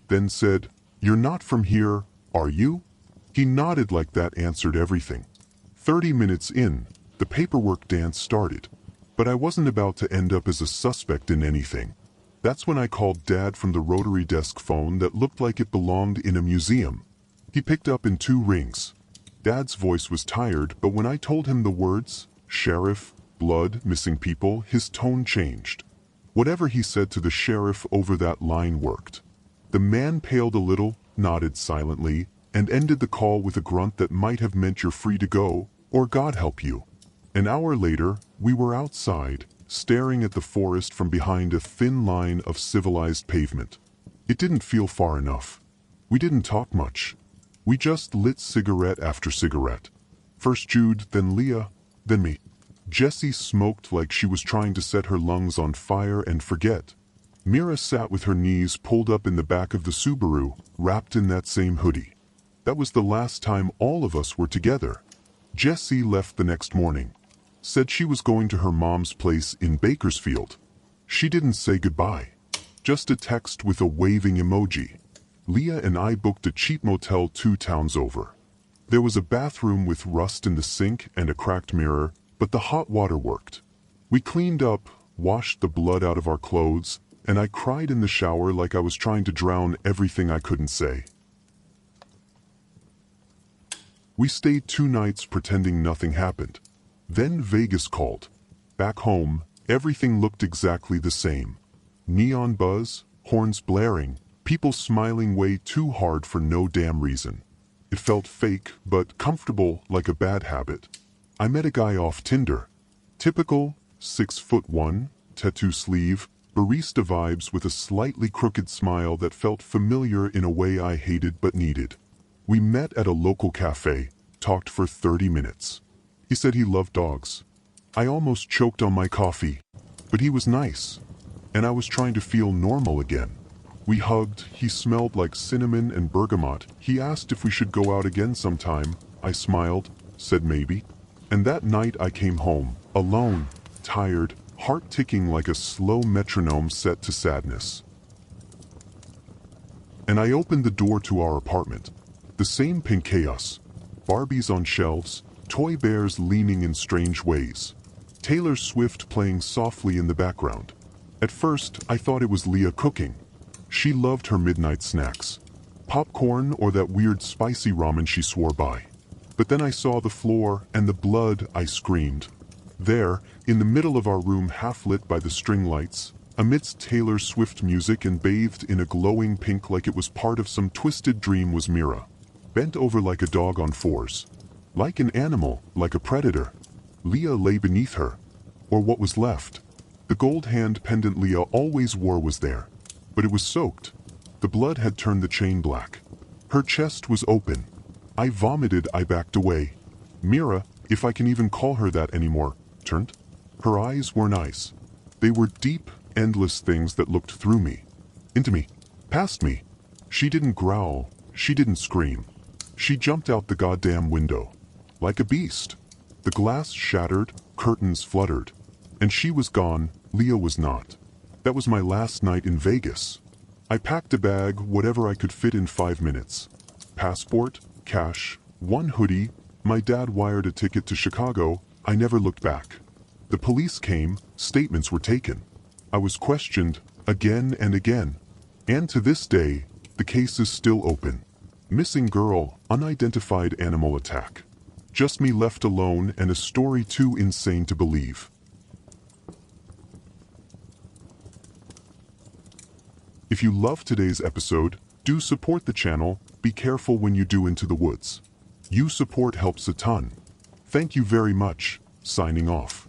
then said, "You're not from here, are you?" He nodded like that answered everything. 30 minutes in, the paperwork dance started. But I wasn't about to end up as a suspect in anything. That's when I called Dad from the rotary desk phone that looked like it belonged in a museum. He picked up in 2 rings. Dad's voice was tired, but when I told him the words, sheriff, blood, missing people, his tone changed. Whatever he said to the sheriff over that line worked. The man paled a little, nodded silently, and ended the call with a grunt that might have meant "You're free to go," or "God help you." An hour later, we were outside, staring at the forest from behind a thin line of civilized pavement. It didn't feel far enough. We didn't talk much. We just lit cigarette after cigarette. First Jude, then Leah, then me. Jessie smoked like she was trying to set her lungs on fire and forget. Mira sat with her knees pulled up in the back of the Subaru, wrapped in that same hoodie. That was the last time all of us were together. Jessie left the next morning. Said she was going to her mom's place in Bakersfield. She didn't say goodbye. Just a text with a waving emoji. Leah and I booked a cheap motel 2 towns over. There was a bathroom with rust in the sink and a cracked mirror, but the hot water worked. We cleaned up, washed the blood out of our clothes, and I cried in the shower like I was trying to drown everything I couldn't say. We stayed 2 nights pretending nothing happened. Then Vegas called. Back home, everything looked exactly the same. Neon buzz, horns blaring, people smiling way too hard for no damn reason. It felt fake, but comfortable, like a bad habit. I met a guy off Tinder. Typical, 6'1", tattoo sleeve, barista vibes with a slightly crooked smile that felt familiar in a way I hated but needed. We met at a local cafe, talked for 30 minutes. He said he loved dogs. I almost choked on my coffee. But he was nice. And I was trying to feel normal again. We hugged, he smelled like cinnamon and bergamot. He asked if we should go out again sometime. I smiled, said maybe. And that night I came home, alone, tired, heart ticking like a slow metronome set to sadness. And I opened the door to our apartment. The same pink chaos. Barbies on shelves, toy bears leaning in strange ways. Taylor Swift playing softly in the background. At first, I thought it was Leah cooking. She loved her midnight snacks. Popcorn or that weird spicy ramen she swore by. But then I saw the floor and the blood. I screamed. There, in the middle of our room half lit by the string lights, amidst Taylor Swift music and bathed in a glowing pink like it was part of some twisted dream, was Mira. Bent over like a dog on fours. Like an animal, like a predator. Leah lay beneath her. Or what was left. The gold hand pendant Leah always wore was there. But it was soaked. The blood had turned the chain black. Her chest was open. I vomited. I backed away. Mira, if I can even call her that anymore, turned. Her eyes weren't eyes. They were deep, endless things that looked through me. Into me. Past me. She didn't growl. She didn't scream. She jumped out the goddamn window. Like a beast. The glass shattered, curtains fluttered. And she was gone. Leah was not. That was my last night in Vegas. I packed a bag, whatever I could fit in 5 minutes. Passport, cash, one hoodie. My dad wired a ticket to Chicago. I never looked back. The police came, statements were taken. I was questioned, again and again. And to this day, the case is still open. Missing girl, unidentified animal attack. Just me left alone and a story too insane to believe. If you loved today's episode, do support the channel. Be careful when you do Into the Woods. Your support helps a ton. Thank you very much. Signing off.